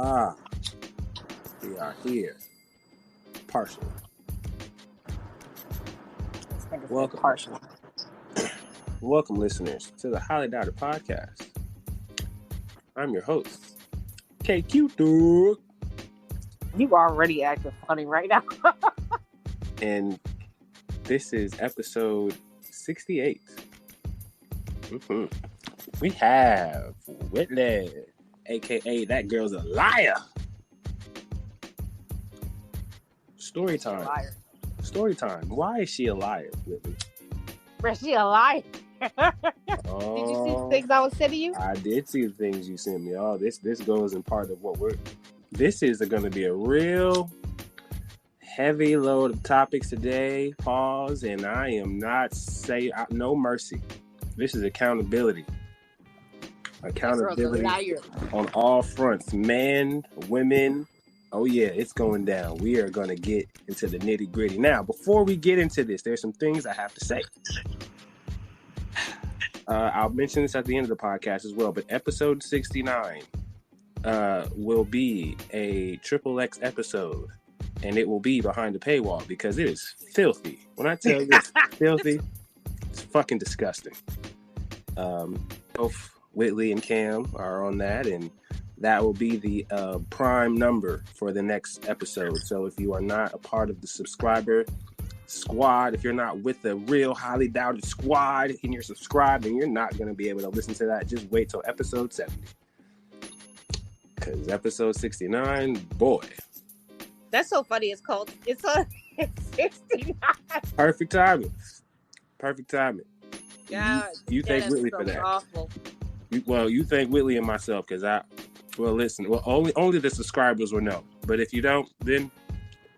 Ah, we are here. Partially. Welcome. Partially. Welcome, listeners, to the Highly Doubted Podcast. I'm your host, KQ Dude. You already acting funny right now. And this is episode 68. Mm-hmm. We have Whitley, a.k.a. That Girl's a Liar. Story time. Story time. Why is she a liar, Whitley? Is she a liar? Oh, Did you see the things I was sending you? I did see the things you sent me. Oh, this goes in part of what this is going to be a real heavy load of topics today. Pause, and I am not saying no mercy. This is accountability. Accountability on all fronts. Men, women. Oh yeah, it's going down. We are going to get into the nitty gritty. Now, before we get into this, there's some things I have to say. I'll mention this at the end of the podcast as well, but episode 69 will be a XXX episode, and it will be behind the paywall because it is filthy. When I tell you it's filthy, it's fucking disgusting. Both Whitley and Cam are on that, and that will be the prime number for the next episode. So if you are not a part of the subscriber squad, if you're not with the real Highly Doubted squad and you're subscribed, and you're not going to be able to listen to that, just wait till episode 70. Because episode 69, boy. That's so funny. It's 69. Perfect timing. Perfect timing. God, you thank Whitley so for that. Awful. You thank Whitley and myself because only the subscribers will know. But if you don't, then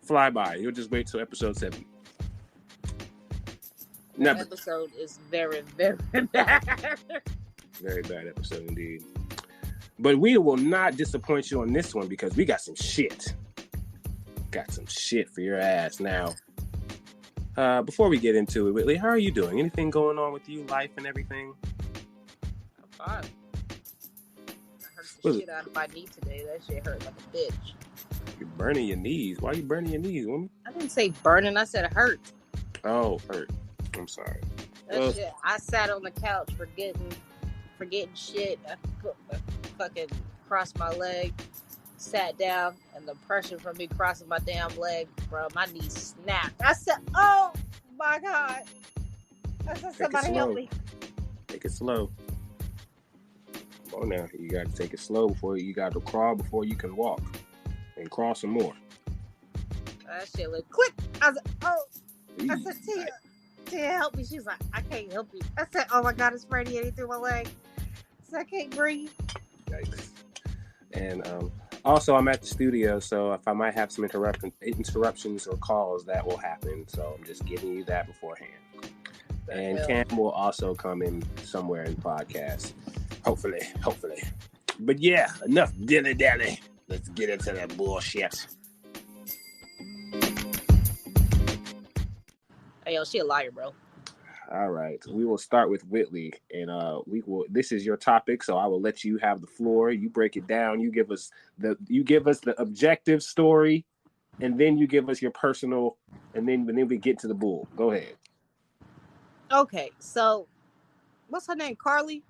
fly by. You'll just wait till episode 70. That episode is very, very bad. Very bad episode indeed. But we will not disappoint you on this one because we got some shit. Got some shit for your ass now. Before we get into it, Whitley, how are you doing? Anything going on with you, life and everything? I'm fine. I hurt the shit out of my knee today. That shit hurt like a bitch. You're burning your knees. Why are you burning your knees, woman? I didn't say burning. I said hurt. Oh, hurt. I'm sorry. Shit. I sat on the couch forgetting shit. I fucking crossed my leg, sat down, and the pressure from me crossing my damn leg, bro, my knee snapped. I said, "Oh my God!" I said, "Somebody help me." Take it slow. Come on now, you got to take it slow before you got to crawl before you can walk, and crawl some more. That shit went quick. I was like, "Oh!" I said, Tia, help me. She's like, "I can't help you." I said, "Oh my God, it's radiating through my leg." So I can't breathe. Yikes. And also, I'm at the studio, so if I might have some interruptions or calls, that will happen. So I'm just giving you that beforehand. And Cam will also come in somewhere in the podcast. Hopefully. But yeah, enough dilly-dally. Let's get into that bullshit. Hey, yo, she a liar, bro. All right, we will start with Whitley, and this is your topic, so I will let you have the floor. You break it down. You give us the objective story, and then you give us your personal, and then we get to the bull. Go ahead. Okay, so what's her name? Carlee?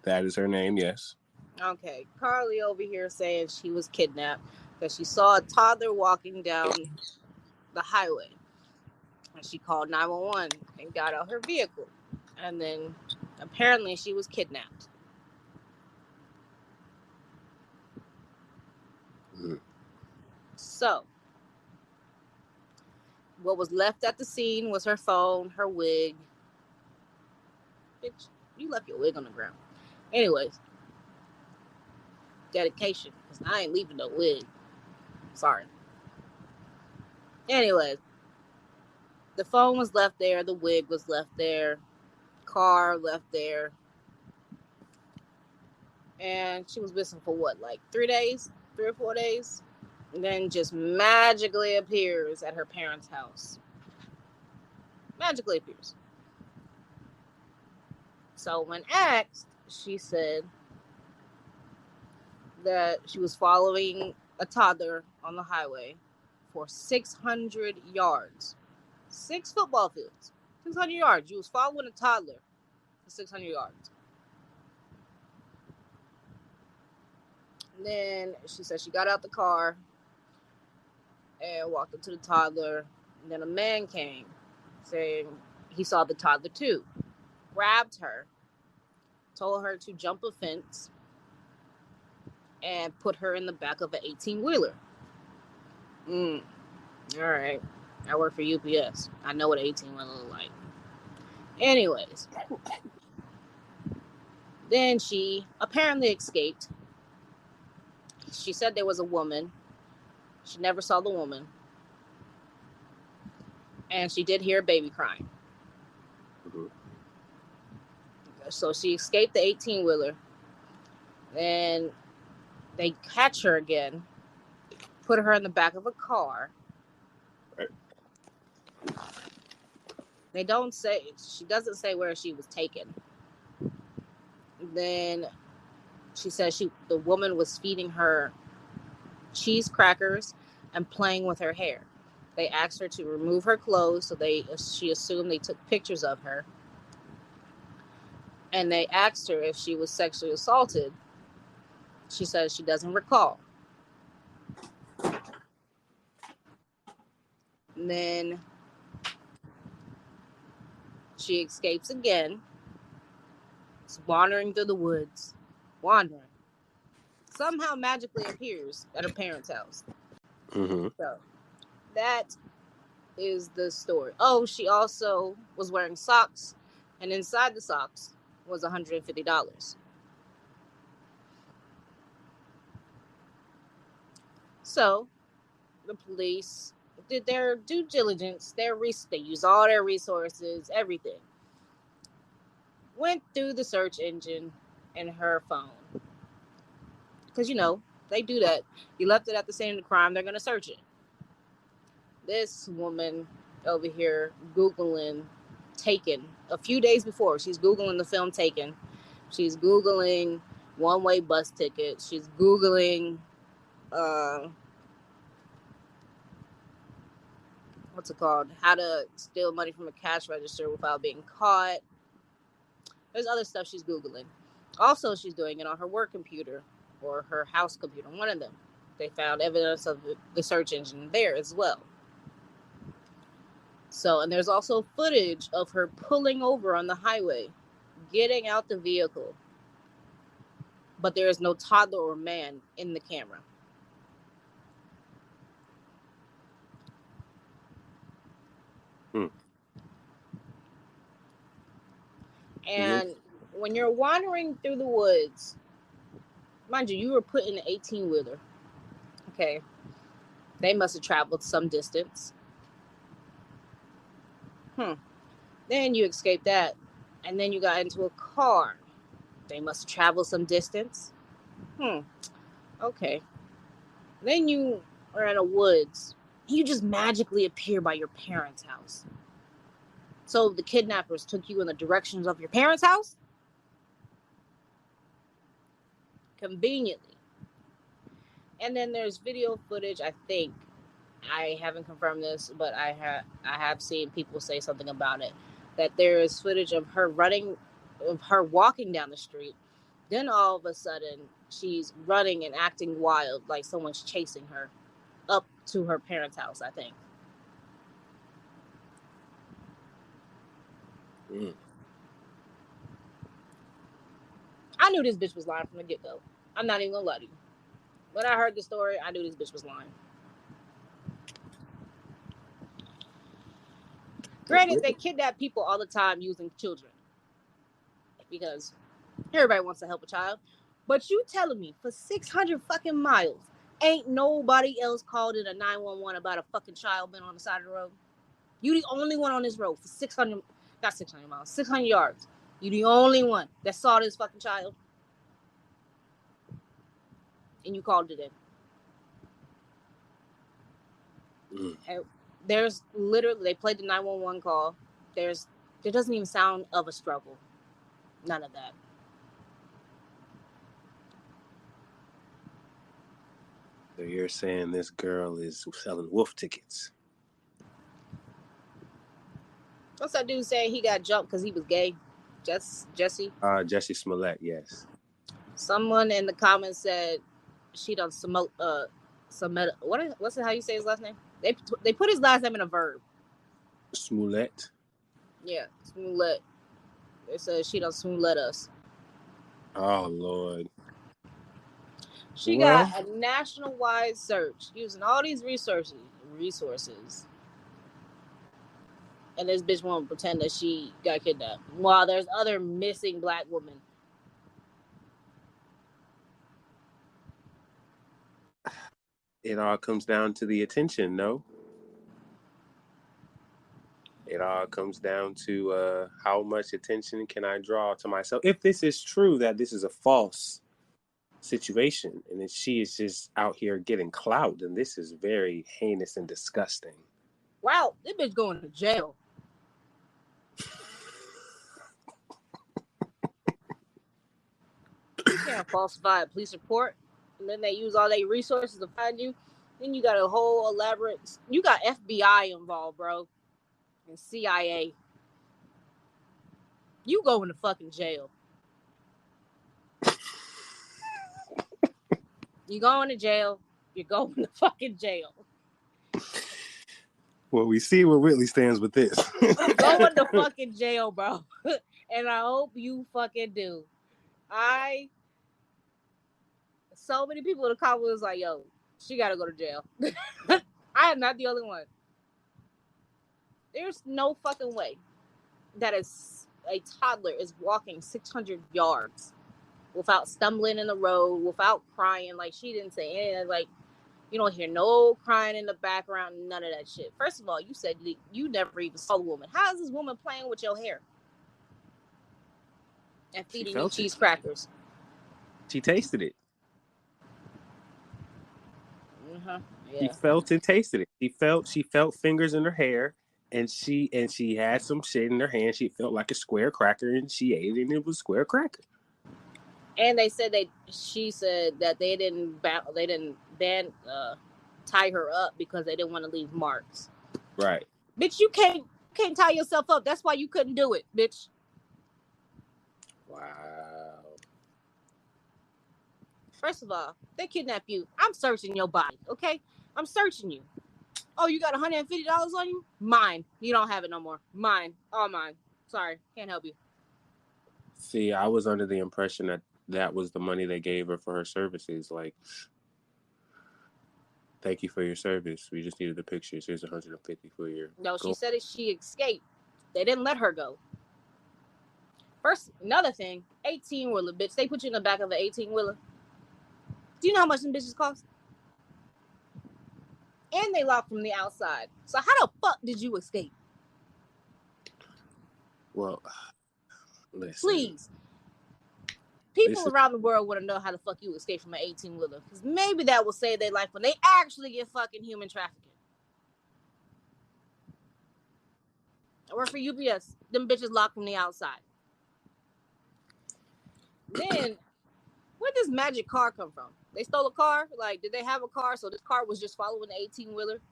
That is her name, yes. Okay, Carlee over here saying she was kidnapped because she saw a toddler walking down the highway. And she called 911 and got out her vehicle. And then apparently she was kidnapped. Mm. So, what was left at the scene was her phone, her wig. Bitch, you left your wig on the ground. Anyways, dedication, because I ain't leaving no wig. Sorry. Anyways, the phone was left there, the wig was left there, car left there. And she was missing for what, like 3 days? 3 or 4 days? And then just magically appears at her parents' house. Magically appears. So when asked, she said, that she was following a toddler on the highway for 600 yards. 6 football fields. 600 yards. You was following a toddler for 600 yards. And then she said she got out the car and walked up to the toddler. And then a man came saying he saw the toddler too. Grabbed her, told her to jump a fence, and put her in the back of an 18-wheeler. All right. I work for UPS. I know what an 18-wheeler looks like. Anyways. Then she apparently escaped. She said there was a woman. She never saw the woman. And she did hear a baby crying. Mm-hmm. So she escaped the 18-wheeler. Then they catch her again, put her in the back of a car. Right. She doesn't say where she was taken. Then she says the woman was feeding her cheese crackers and playing with her hair. They asked her to remove her clothes, so she assumed they took pictures of her. And they asked her if she was sexually assaulted. She says she doesn't recall. And then she escapes again. It's wandering through the woods. Wandering. Somehow magically appears at her parents' house. Mm-hmm. So that is the story. Oh, she also was wearing socks, and inside the socks was $150. So the police did their due diligence. They used all their resources, everything. Went through the search engine and her phone. Because, they do that. You left it at the scene of the crime, they're going to search it. This woman over here Googling Taken. A few days before, she's Googling the film Taken. She's Googling one-way bus tickets. She's Googling, what's it called? How to steal money from a cash register without being caught. There's other stuff she's Googling. Also, she's doing it on her work computer or her house computer, one of them. They found evidence of the search engine there as well. So, and there's also footage of her pulling over on the highway, getting out the vehicle. But there is no toddler or man in the camera. And when you're wandering through the woods, mind you were put in an 18-wheeler. Okay. They must have traveled some distance. Then you escaped that. And then you got into a car. They must have traveled some distance. Okay. Then you are in the woods. You just magically appear by your parents' house. So the kidnappers took you in the directions of your parents' house? Conveniently. And then there's video footage, I think. I haven't confirmed this, but I have seen people say something about it. That there is footage of her walking down the street. Then all of a sudden, she's running and acting wild, like someone's chasing her up to her parents' house, I think. I knew this bitch was lying from the get-go. I'm not even gonna lie to you. When I heard the story, I knew this bitch was lying. Granted, they kidnap people all the time using children. Because everybody wants to help a child. But you telling me for 600 fucking miles, ain't nobody else called in a 911 about a fucking child been on the side of the road? You the only one on this road for 600 miles, 600 yards. You the only one that saw this fucking child. And you called it in. And there's literally, they played the 911 call. There doesn't even sound of a struggle. None of that. So you're saying this girl is selling wolf tickets? What's that dude saying he got jumped because he was gay? Jesse? Jesse Smollett, yes. Someone in the comments said she done smoke what's it, how you say his last name? They put his last name in a verb. Smollett? Yeah, Smollett. It says she done Smollett us. Oh, Lord. She got a national-wide search using all these resources. And this bitch won't pretend that she got kidnapped. While there's other missing black women. It all comes down to the attention, no? It all comes down to how much attention can I draw to myself. If this is true, that this is a false situation, and that she is just out here getting clout, then this is very heinous and disgusting. Wow, this bitch going to jail. You can't falsify a police report, and then they use all their resources to find you. Then you got a whole elaborate. You got FBI involved, bro, and CIA. You going to fucking jail. You going to jail. You're going to fucking jail. Well, we see where Whitley stands with this. Going to fucking jail, bro. And I hope you fucking do. So many people in the comments was like, yo, she gotta go to jail. I am not the only one. There's no fucking way that a toddler is walking 600 yards without stumbling in the road, without crying. Like, she didn't say anything. Like, you don't hear no crying in the background, none of that shit. First of all, you said you never even saw a woman. How is this woman playing with your hair and feeding you cheese crackers? She tasted it. Yeah. She felt and tasted it. She felt fingers in her hair, and she had some shit in her hand. She felt like a square cracker, and she ate it, and it was a square cracker. And she said that they didn't tie her up because they didn't want to leave marks. Right. Bitch, you can't tie yourself up. That's why you couldn't do it, bitch. Wow. First of all, they kidnap you. I'm searching your body, okay? I'm searching you. Oh, you got $150 on you? Mine. You don't have it no more. Mine. All mine. Sorry, can't help you. See, I was under the impression that was the money they gave her for her services. Like, thank you for your service. We just needed the pictures. Here's $150 for your. No, she said she escaped. They didn't let her go. First, another thing, 18-wheeler, bitch. They put you in the back of an 18-wheeler. Do you know how much them bitches cost? And they locked from the outside. So how the fuck did you escape? Well, listen. Please. People around the world want to know how the fuck you escape from an 18-wheeler. Because maybe that will save their life when they actually get fucking human trafficking. I work for UPS. Them bitches locked from the outside. Then, where'd this magic car come from? They stole a car? Like, did they have a car? So this car was just following the 18-wheeler?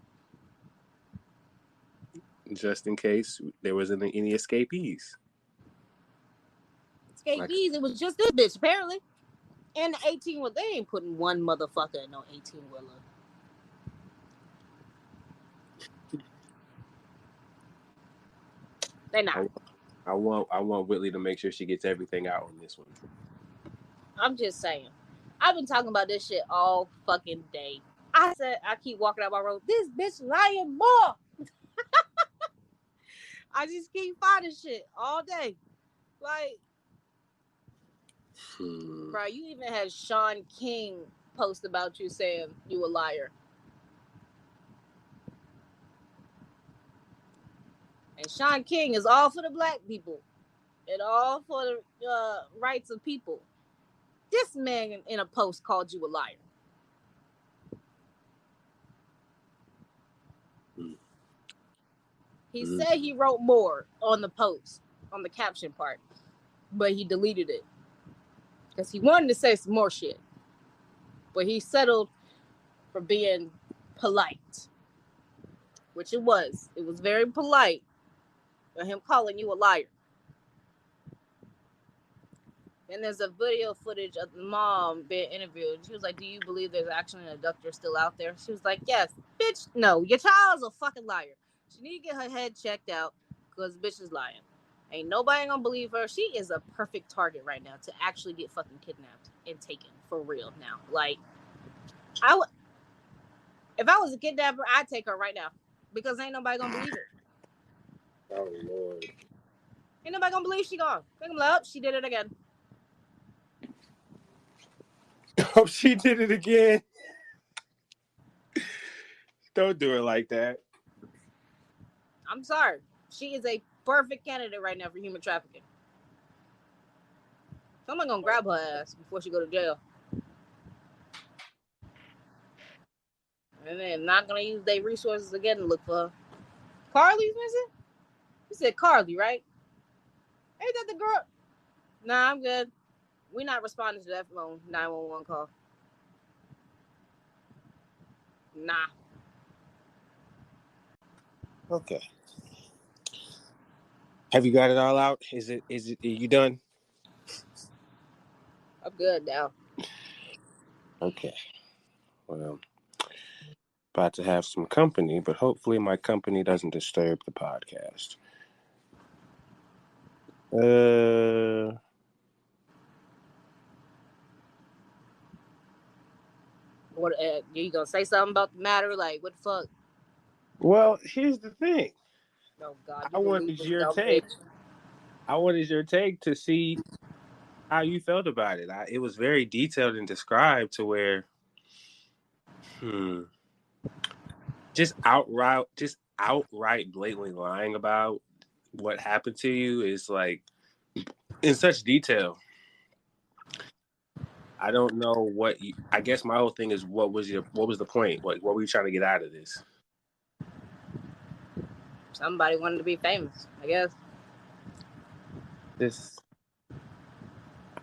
Just in case there wasn't any escapees. It was just this bitch, apparently. And the 18-wheeler, they ain't putting one motherfucker in no 18-wheeler. They not. I want Whitley to make sure she gets everything out on this one. I'm just saying. I've been talking about this shit all fucking day. I keep walking out my road. This bitch lying more. I just keep finding shit all day. Like, bro, you even had Sean King post about you saying you a liar. And Sean King is all for the black people and all for the rights of people. This man in a post called you a liar. He said he wrote more on the post, on the caption part, but he deleted it because he wanted to say some more shit. But he settled for being polite, which it was. It was very polite for him calling you a liar. Then there's a video footage of the mom being interviewed. She was like, do you believe there's actually an abductor still out there? She was like, yes. Bitch, no. Your child's a fucking liar. She need to get her head checked out because bitch is lying. Ain't nobody gonna believe her. She is a perfect target right now to actually get fucking kidnapped and taken for real now. Like, if I was a kidnapper, I'd take her right now because ain't nobody gonna believe her. Oh, Lord. Ain't nobody gonna believe she gone. They're gonna be like, oh, she did it again. Oh, she did it again. Don't do it like that. I'm sorry. She is a perfect candidate right now for human trafficking. Someone gonna grab her ass before she go to jail. And then not gonna use their resources again to look for her. Carlee's missing? You said Carlee, right? Ain't that the girl? Nah, I'm good. We're not responding to that phone 911 call. Nah. Okay. Have you got it all out? Are you done? I'm good now. Okay. Well, about to have some company, but hopefully my company doesn't disturb the podcast. What? You gonna say something about the matter? Like, what the fuck? Well, here's the thing. Oh God, I wanted your take. I wanted your take to see how you felt about it. It was very detailed and described to where, just outright blatantly lying about what happened to you is like in such detail. I don't know I guess my whole thing is what was the point? What were you trying to get out of this? Somebody wanted to be famous, I guess.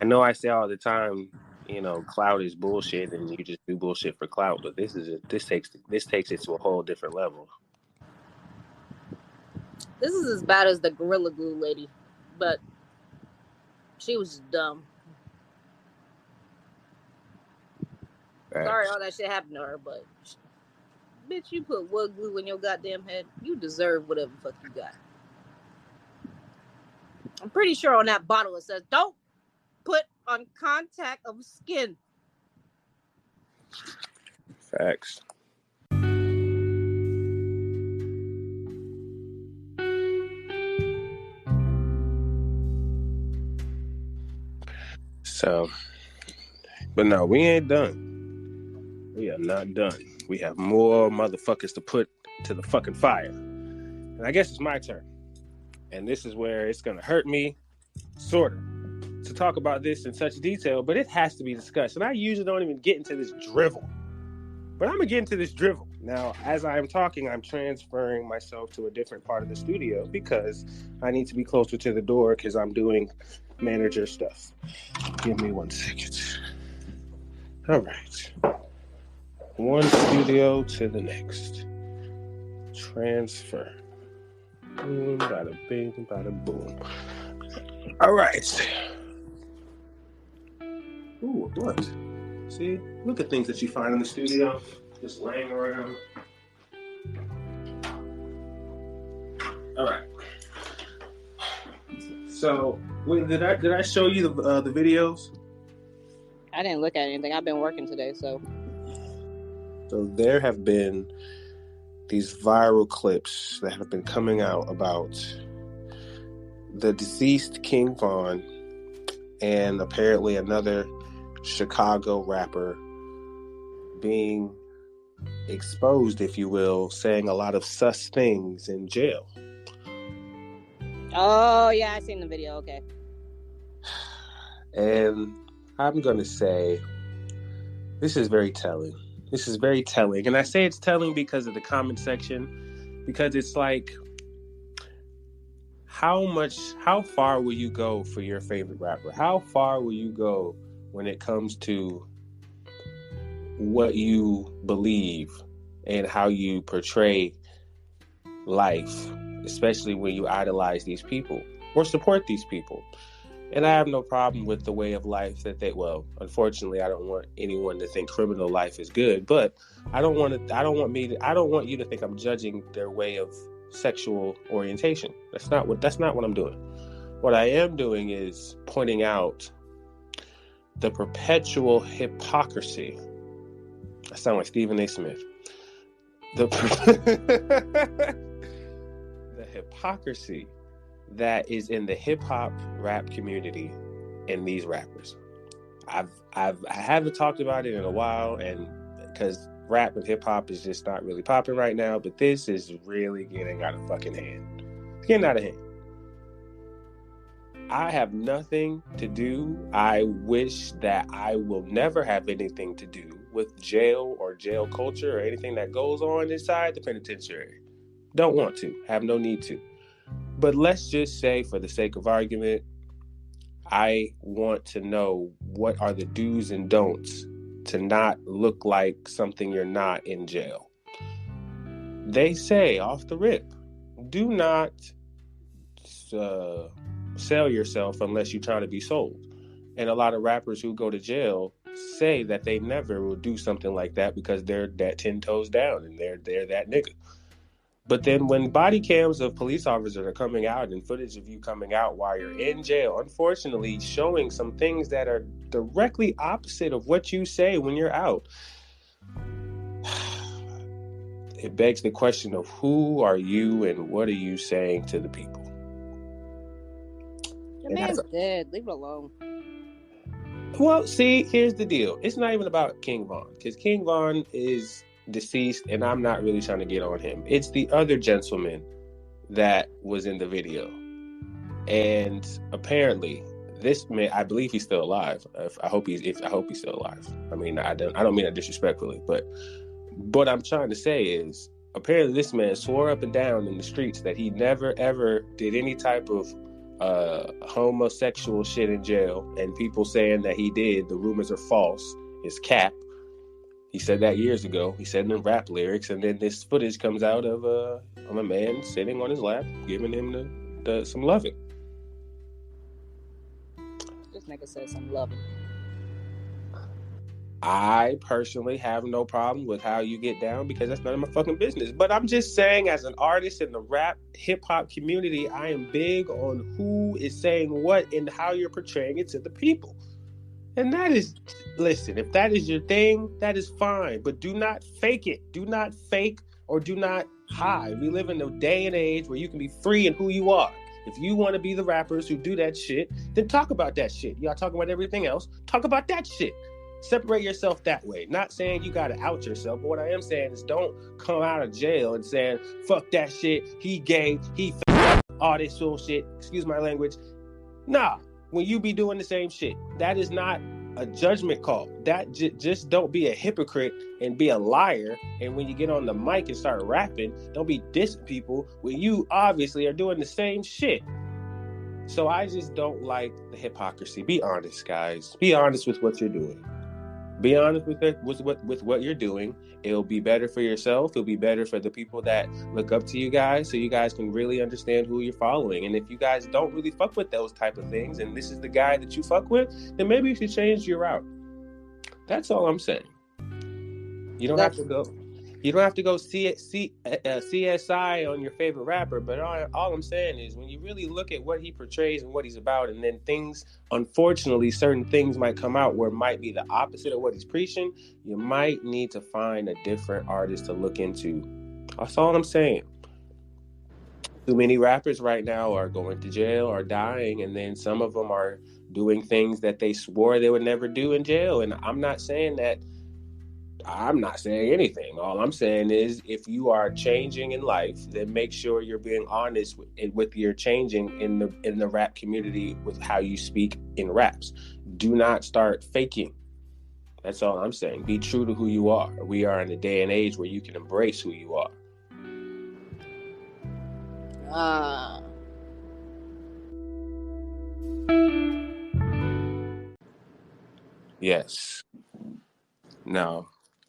I know I say all the time, clout is bullshit and you just do bullshit for clout, but this takes it to a whole different level. This is as bad as the Gorilla Glue lady, but she was just dumb. Sorry all that shit happened to her, but bitch, you put wood glue in your goddamn head. You deserve whatever the fuck you got. I'm pretty sure on that bottle it says, don't put on contact of skin. Facts. So, but no, we ain't done. We are not done. We have more motherfuckers to put to the fucking fire. And I guess it's my turn. And this is where it's going to hurt me, sort of, to talk about this in such detail, but it has to be discussed. And I usually don't even get into this drivel. But I'm going to get into this drivel. Now, as I am talking, I'm transferring myself to a different part of the studio because I need to be closer to the door because I'm doing manager stuff. Give me 1 second. All right. One studio to the next. Transfer. Boom, bada bing, bada boom. All right. Ooh, a blunt. See? Look at things that you find in the studio. Just laying around. All right. So, wait, did I show you the videos? I didn't look at anything. I've been working today, so there have been these viral clips that have been coming out about the deceased King Von and apparently another Chicago rapper being exposed, if you will, saying a lot of sus things in jail. Oh, yeah, I seen the video. Okay. And I'm going to say this is very telling. This is very telling. And I say it's telling because of the comment section, because it's like, how far will you go for your favorite rapper? How far will you go when it comes to what you believe and how you portray life, especially when you idolize these people or support these people. And I have no problem with the way of life that they, well, unfortunately, I don't want anyone to think criminal life is good, but I don't want you to think I'm judging their way of sexual orientation. That's not what I'm doing. What I am doing is pointing out the perpetual hypocrisy. I sound like Stephen A. Smith. The hypocrisy that is in the hip hop rap community and these rappers. I haven't talked about it in a while, and because rap and hip hop is just not really popping right now, but this is really getting out of fucking hand. It's getting out of hand. I have nothing to do. I wish that I will never have anything to do with jail or jail culture or anything that goes on inside the penitentiary. Don't want to. Have no need to. But let's just say, for the sake of argument, I want to know what are the do's and don'ts to not look like something you're not in jail. They say, off the rip, do not sell yourself unless you're trying to be sold. And a lot of rappers who go to jail say that they never will do something like that because they're that 10 toes down and they're that nigga. But then when body cams of police officers are coming out and footage of you coming out while you're in jail, unfortunately showing some things that are directly opposite of what you say when you're out, it begs the question of who are you and what are you saying to the people? The man's dead. Leave it alone. Well, see, here's the deal. It's not even about King Von, because King Von is deceased, and I'm not really trying to get on him. It's the other gentleman that was in the video. And apparently, this man, I believe he's still alive. I hope he's still alive. I mean, I don't mean that disrespectfully, but what I'm trying to say is, apparently this man swore up and down in the streets that he never ever did any type of homosexual shit in jail, and people saying that he did, the rumors are false, is cap. He said that years ago. He said it in rap lyrics, and then this footage comes out of a man sitting on his lap, giving him some loving. This nigga said some loving. I personally have no problem with how you get down because that's none of my fucking business. But I'm just saying, as an artist in the rap hip hop community, I am big on who is saying what and how you're portraying it to the people. And that is, listen, if that is your thing, that is fine. But do not fake it. Do not fake or do not hide. We live in a day and age where you can be free in who you are. If you want to be the rappers who do that shit, then talk about that shit. Y'all talking about everything else. Talk about that shit. Separate yourself that way. Not saying you got to out yourself, but what I am saying is don't come out of jail and saying, fuck that shit, he gay, he all this bullshit, excuse my language. Nah, when you be doing the same shit, that is not a judgment call. That just don't be a hypocrite and be a liar. And when you get on the mic and start rapping, don't be dissing people when you obviously are doing the same shit. So I just don't like the hypocrisy. Be honest, guys. Be honest with what you're doing. Be honest with what you're doing. It'll be better for yourself. It'll be better for the people that look up to you guys, so you guys can really understand who you're following. And if you guys don't really fuck with those type of things, and this is the guy that you fuck with, then maybe you should change your route. That's all I'm saying. You don't have to go. You don't have to go CSI on your favorite rapper, but all I'm saying is when you really look at what he portrays and what he's about, and then things, unfortunately, certain things might come out where it might be the opposite of what he's preaching, you might need to find a different artist to look into. That's all I'm saying. Too many rappers right now are going to jail or dying, and then some of them are doing things that they swore they would never do in jail. And I'm not saying anything. All I'm saying is if you are changing in life, then make sure you're being honest with your changing in the rap community with how you speak in raps. Do not start faking. That's all I'm saying. Be true to who you are. We are in a day and age where you can embrace who you are. Yes. No.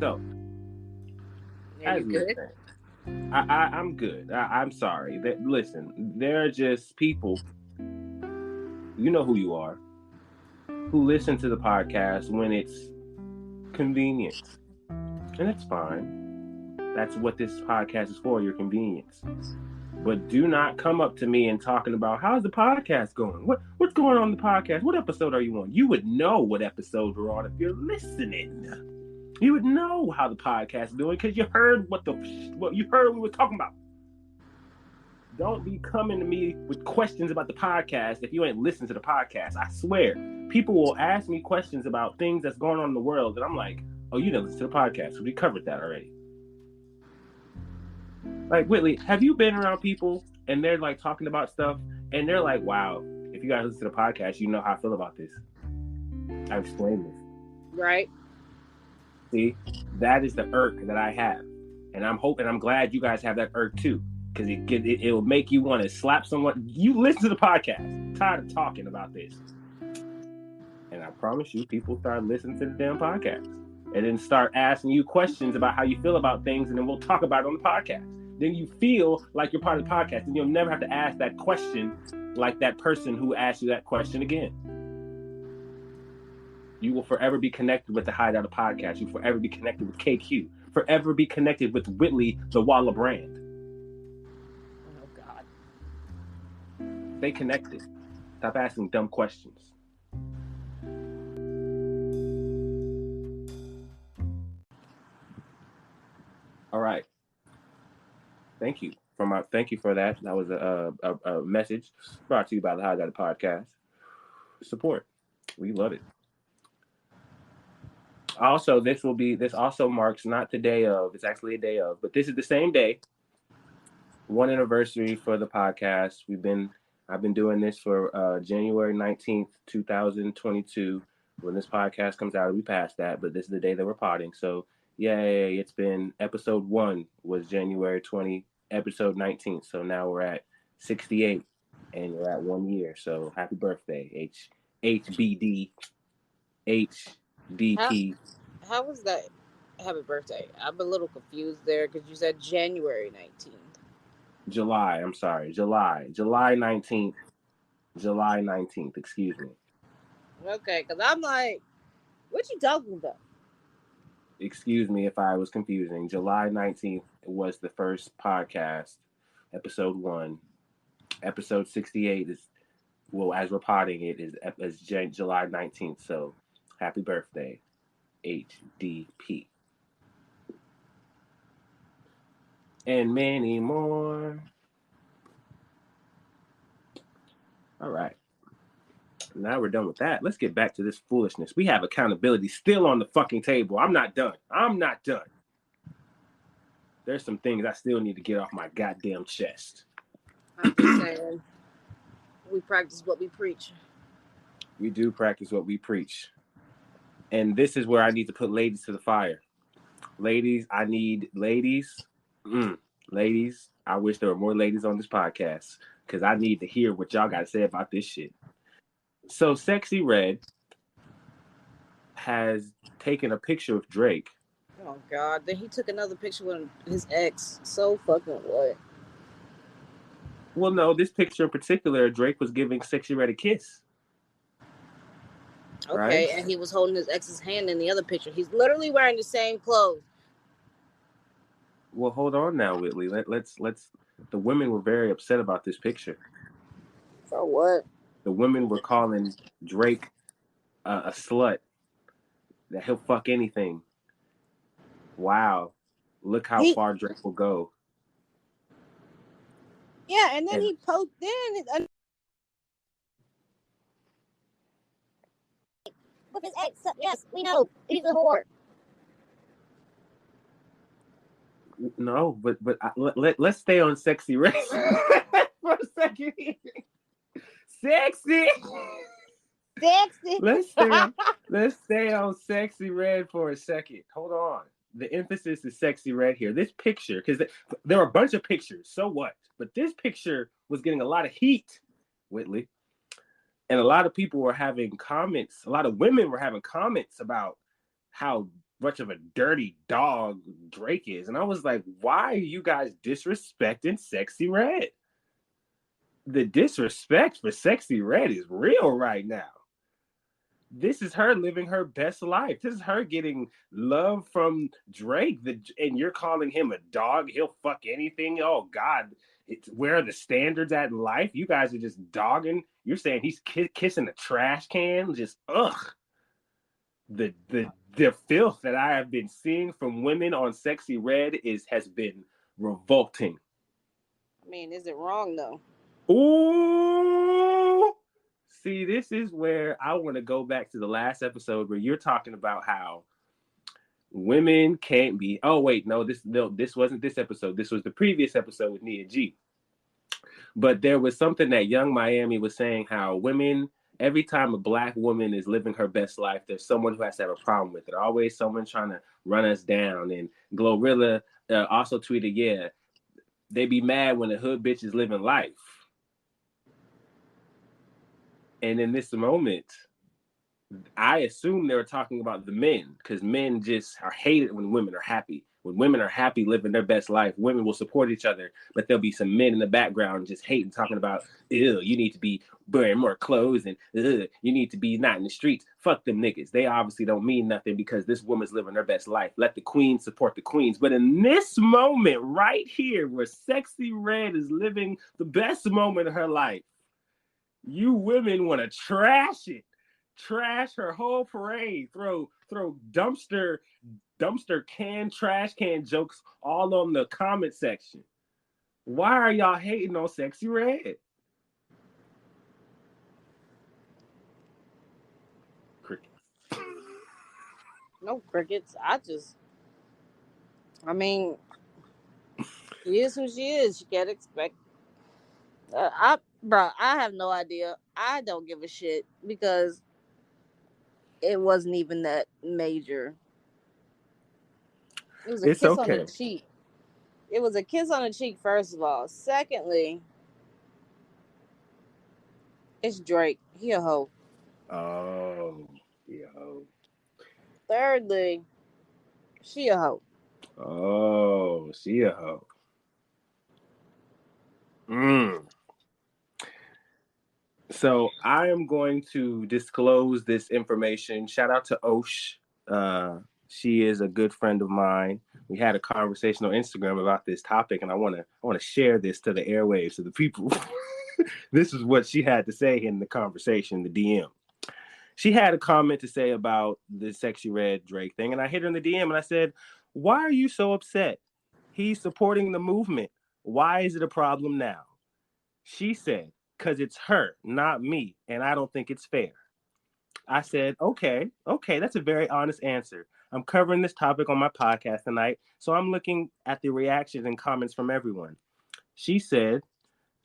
So, Are you good? I'm good. I'm sorry. Listen, there are just people, you know who you are, who listen to the podcast when it's convenient. And it's fine. That's what this podcast is for, your convenience. But do not come up to me and talking about how's the podcast going? What's going on in the podcast? What episode are you on? You would know what episode we're on if you're listening. You would know how the podcast is doing because you heard what you heard we were talking about. Don't be coming to me with questions about the podcast if you ain't listened to the podcast. I swear, people will ask me questions about things that's going on in the world, and I'm like, oh, you didn't listen to the podcast. We covered that already. Like, Whitley, have you been around people and they're like talking about stuff and they're like, wow, if you guys listen to the podcast, you know how I feel about this. I've explained this. Right. See, that is the irk that I have. And I'm glad you guys have that irk too. Because it will make you want to slap someone. You listen to the podcast. I'm tired of talking about this. And I promise you, people start listening to the damn podcast. And then start asking you questions about how you feel about things. And then we'll talk about it on the podcast. Then you feel like you're part of the podcast. And you'll never have to ask that question like that person who asked you that question again. You will forever be connected with the Hideout of Podcast. You will forever be connected with KQ. Forever be connected with Whitley, the Walla brand. Oh, God. Stay connected. Stop asking dumb questions. All right. Thank you for that. That was a message brought to you by the Hideout of Podcast. Support. We love it. Also, this also marks not the day of, it's actually a day of, but this is the same day, 1 anniversary for the podcast. I've been doing this for January 19th, 2022. When this podcast comes out, we passed that, but this is the day that we're potting. So, yay, it's been episode 1 was January 20, episode 19. So now we're at 68 and we're at 1 year. So happy birthday, H.D.P. How was that? Happy birthday. I'm a little confused there because you said January 19th. July 19th. July 19th, excuse me. Okay, because I'm like, what you talking about? Excuse me if I was confusing. July 19th was the first podcast, episode 1. Episode 68 is, well, as we're potting it, is July 19th. So happy birthday, H.D.P. And many more. All right. Now we're done with that. Let's get back to this foolishness. We have accountability still on the fucking table. I'm not done. There's some things I still need to get off my goddamn chest. I'm just saying, we practice what we preach. We do practice what we preach. And this is where I need to put ladies to the fire. Ladies, I need ladies. Ladies, I wish there were more ladies on this podcast because I need to hear what y'all got to say about this shit. So Sexy Red has taken a picture of Drake. Oh, God. Then he took another picture with his ex. So fucking what? Well, no, this picture in particular, Drake was giving Sexy Red a kiss. Okay, right? And he was holding his ex's hand in the other picture. He's literally wearing the same clothes. Well, hold on now, Whitley. Let's. The women were very upset about this picture. For what? The women were calling Drake a slut. That he'll fuck anything. Wow, look how far Drake will go. Yeah, and then he posted. Then with his ex. Yes, we know he's a whore. No, but let's stay on Sexy Red for a second. Sexy. Let's stay on Sexy Red for a second. Hold on. The emphasis is Sexy Red here. This picture, because there are a bunch of pictures. So what? But this picture was getting a lot of heat, Whitley, and a lot of people were having comments. A lot of women were having comments about how much of a dirty dog Drake is. And I was like, why are you guys disrespecting Sexy Red? The disrespect for Sexy Red is real right now. This is her living her best life. This is her getting love from Drake. And you're calling him a dog. He'll fuck anything. Oh, God. Where are the standards at in life? You guys are just dogging. You're saying he's kissing a trash can. Just, ugh. The filth that I have been seeing from women on Sexy Red has been revolting. I mean, is it wrong, though? Ooh. See, this is where I want to go back to the last episode where you're talking about how women can't be. Oh wait, no, this wasn't this episode. This was the previous episode with Nia G. But there was something that Young Miami was saying how women, every time a black woman is living her best life, there's someone who has to have a problem with it. Always someone trying to run us down. And Glorilla also tweeted, yeah, they be mad when a hood bitch is living life. And in this moment, I assume they were talking about the men, because men just are hated when women are happy. When women are happy living their best life, women will support each other, but there'll be some men in the background just hating, talking about, ew, you need to be wearing more clothes, and you need to be not in the streets. Fuck them niggas. They obviously don't mean nothing because this woman's living her best life. Let the queens support the queens. But in this moment right here, where Sexy Red is living the best moment of her life, you women want to trash it. Trash her whole parade. Throw dumpster trash can jokes all on the comment section. Why are y'all hating on Sexy Red? Crickets. No crickets. I mean, she is who she is. She can't expect. I have no idea. I don't give a shit because it wasn't even that major. It was a It's kiss on the okay. cheek. It was a kiss on the cheek, first of all. Secondly, it's Drake. He a hoe. Oh, yo. Thirdly, she a hoe. Oh, she a hoe. So I am going to disclose this information. Shout out to Osh. She is a good friend of mine. We had a conversation on Instagram about this topic, and I want to share this to the airwaves, to the people. This is what she had to say in the conversation, the DM. She had a comment to say about the Sexy Red Drake thing, and I hit her in the DM and I said, "Why are you so upset? He's supporting the movement. Why is it a problem now?" She said, "Because it's her, not me, and I don't think it's fair." I said, okay, that's a very honest answer. I'm covering this topic on my podcast tonight, so I'm looking at the reactions and comments from everyone. She said,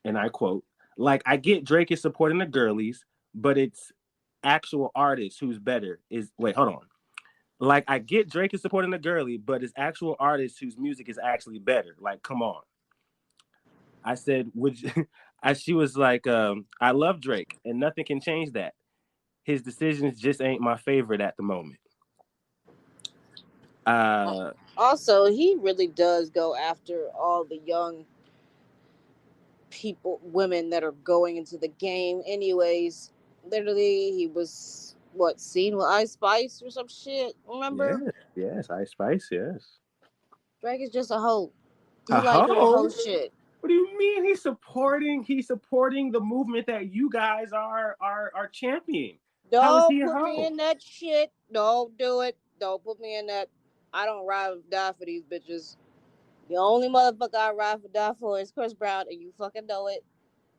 and I quote, like, I get Drake is supporting the girlies, but it's actual artists who's better is, wait, hold on. Like, I get Drake is supporting the girly, but it's actual artists whose music is actually better. Like, come on. I said, would you, she was like, I love Drake and nothing can change that. His decisions just ain't my favorite at the moment. Also, he really does go after all the young people, women that are going into the game. Anyways, literally, he was seen with Ice Spice or some shit. Remember? Yes, Ice Spice, yes. Drake is just a hoe. A He like doing hoe hoe? shit. What do you mean he's supporting the movement that you guys are championing? How is Don't he a put me hoe? in that shit. Don't do it. Don't put me in that. I don't ride or die for these bitches. The only motherfucker I ride or die for is Chris Brown, and you fucking know it.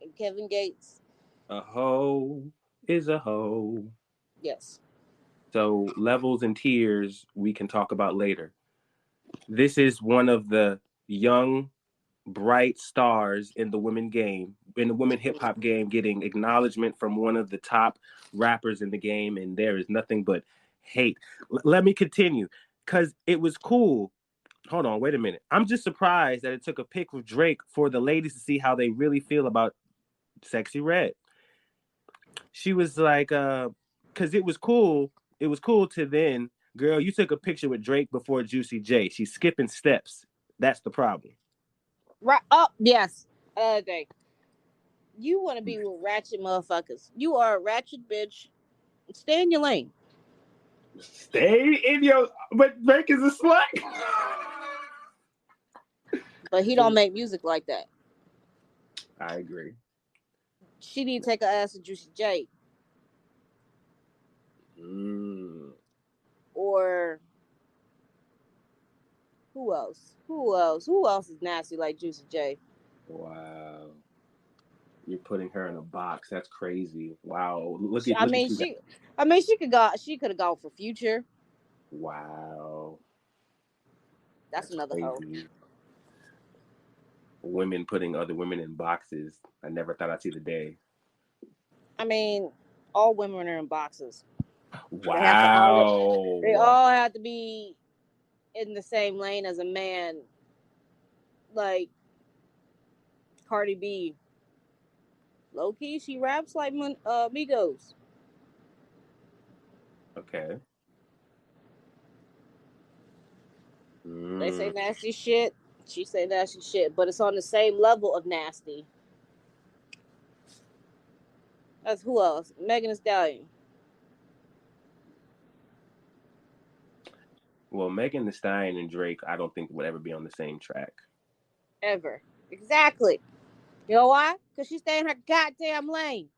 And Kevin Gates. A hoe is a hoe. Yes. So levels and tiers we can talk about later. This is one of the young, bright stars in the women hip hop game, getting acknowledgement from one of the top rappers in the game, and there is nothing but hate. Let me continue, because it was cool. Hold on, wait a minute. I'm just surprised that it took a pic with Drake for the ladies to see how they really feel about Sexy Red. She was like, because it was cool to then Girl, you took a picture with Drake before Juicy J. She's skipping steps. That's the problem. Right. Oh, yes. Other day. You want to be with ratchet motherfuckers. You are a ratchet bitch. Stay in your lane. Stay in your... But Drake is a slut. But he don't make music like that. I agree. She need to take her ass to Juicy J. Or who else? Who else is nasty like Juicy J? Wow. You're putting her in a box. That's crazy. Wow. She could go. She could have gone for Future. Wow. That's another hoe. Women putting other women in boxes. I never thought I'd see the day. I mean, all women are in boxes. Wow. They all have to be in the same lane as a man. Like Cardi B. Low key, she raps like Migos. Okay. They say nasty shit. She say nasty shit, but it's on the same level of nasty. That's who else? Megan Thee Stallion. Well, Megan Thee Stallion and Drake, I don't think would ever be on the same track. Ever. Exactly. You know why? Because she stay in her goddamn lane.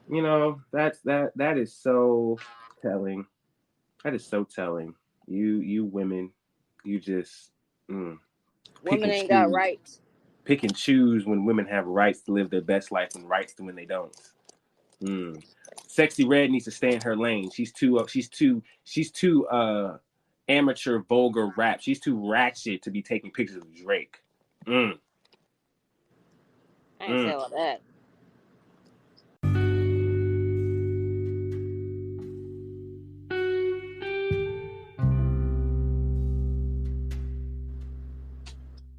You know, that is so telling. That is so telling. You women, you just women ain't got rights. Pick and choose when women have rights to live their best life and rights to when they don't. Sexy Red needs to stay in her lane. She's too amateur, vulgar rap. She's too ratchet to be taking pictures of Drake. I ain't say all that.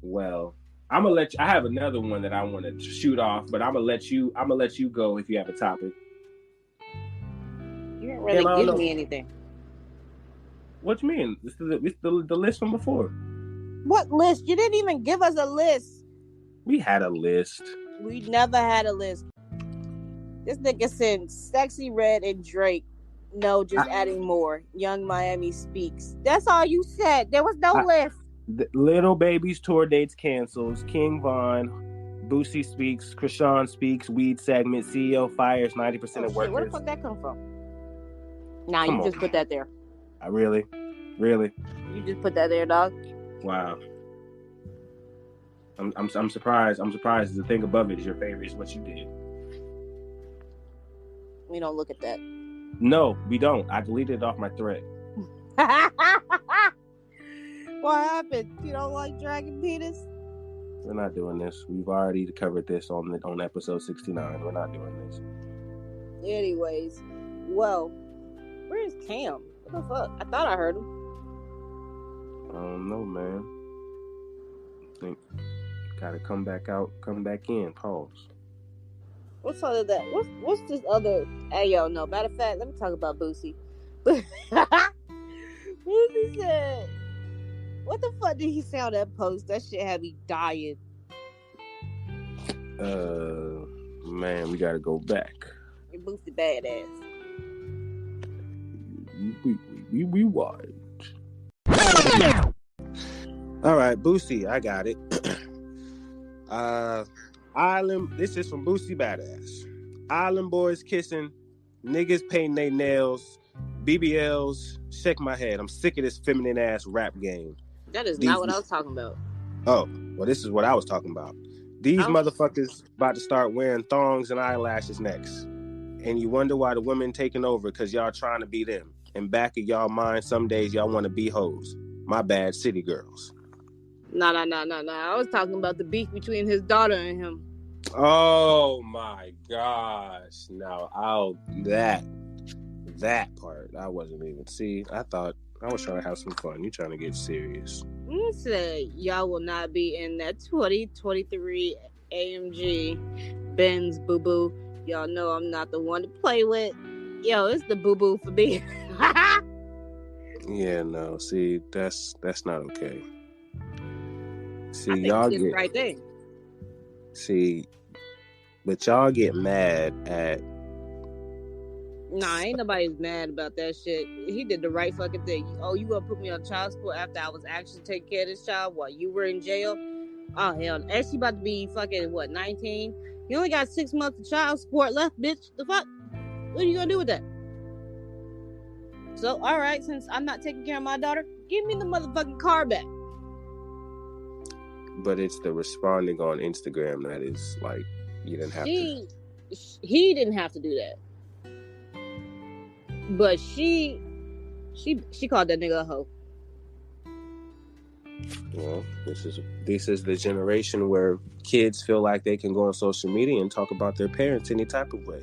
Well, I'm gonna let you. I have another one that I want to shoot off, but I'm gonna let you go if you have a topic. You didn't really give me anything. What you mean? This is the list from before. What list? You didn't even give us a list. We had a list. We never had a list. This nigga said Sexy Red and Drake. No, just adding more. Young Miami Speaks. That's all you said. There was no list. Little Baby's tour dates cancels. King Von, Boosie Speaks, Krishan Speaks, Weed Segment, CEO fires 90% of workers. Where the fuck that come from? Nah, you just put that there. I really? You just put that there, dog. Wow. I'm surprised. I'm surprised. The thing above it is your favorite is what you did. We don't look at that. No, we don't. I deleted it off my thread. What happened? You don't like Dragon Penis? We're not doing this. We've already covered this on episode 69. We're not doing this. Anyways, well, where's Cam? What the fuck? I thought I heard him. I don't know, man. I think gotta come back out, come back in. Pause. What's other that? What's this other? Hey, yo, no. Matter of fact, let me talk about Boosie. Boosie said, "What the fuck did he say on that post? That shit had me dying." Man, we gotta go back. Boosie badass. We wide. All right, Boosie, I got it. Island. This is from Boosie Badass. Island boys kissing, niggas painting their nails, BBLs. Shake my head. I'm sick of this feminine ass rap game. That is not what I was talking about. Oh, well, this is what I was talking about. These motherfuckers about to start wearing thongs and eyelashes next. And you wonder why the women taking over because y'all trying to be them. And back of y'all mind, some days y'all want to be hoes. My bad, city girls. No. I was talking about the beef between his daughter and him. Oh my gosh. Now, that part, I wasn't even. See, I thought I was trying to have some fun. You trying to get serious. You said y'all will not be in that 2023 AMG Benz boo-boo. Y'all know I'm not the one to play with. Yo, it's the boo-boo for me. Yeah, no. See, that's not okay. See, I think y'all he did get the right thing. see, but y'all get mad at. Nah, ain't nobody mad about that shit. He did the right fucking thing. Oh, you gonna put me on child support after I was actually taking care of this child while you were in jail? Oh hell, and she about to be fucking what, 19? You only got 6 months of child support left, bitch. The fuck? What are you gonna do with that? So, all right, since I'm not taking care of my daughter, give me the motherfucking car back. But it's the responding on Instagram that is like you didn't have to. He didn't have to do that, but she called that nigga a hoe. Well, this is the generation where kids feel like they can go on social media and talk about their parents any type of way,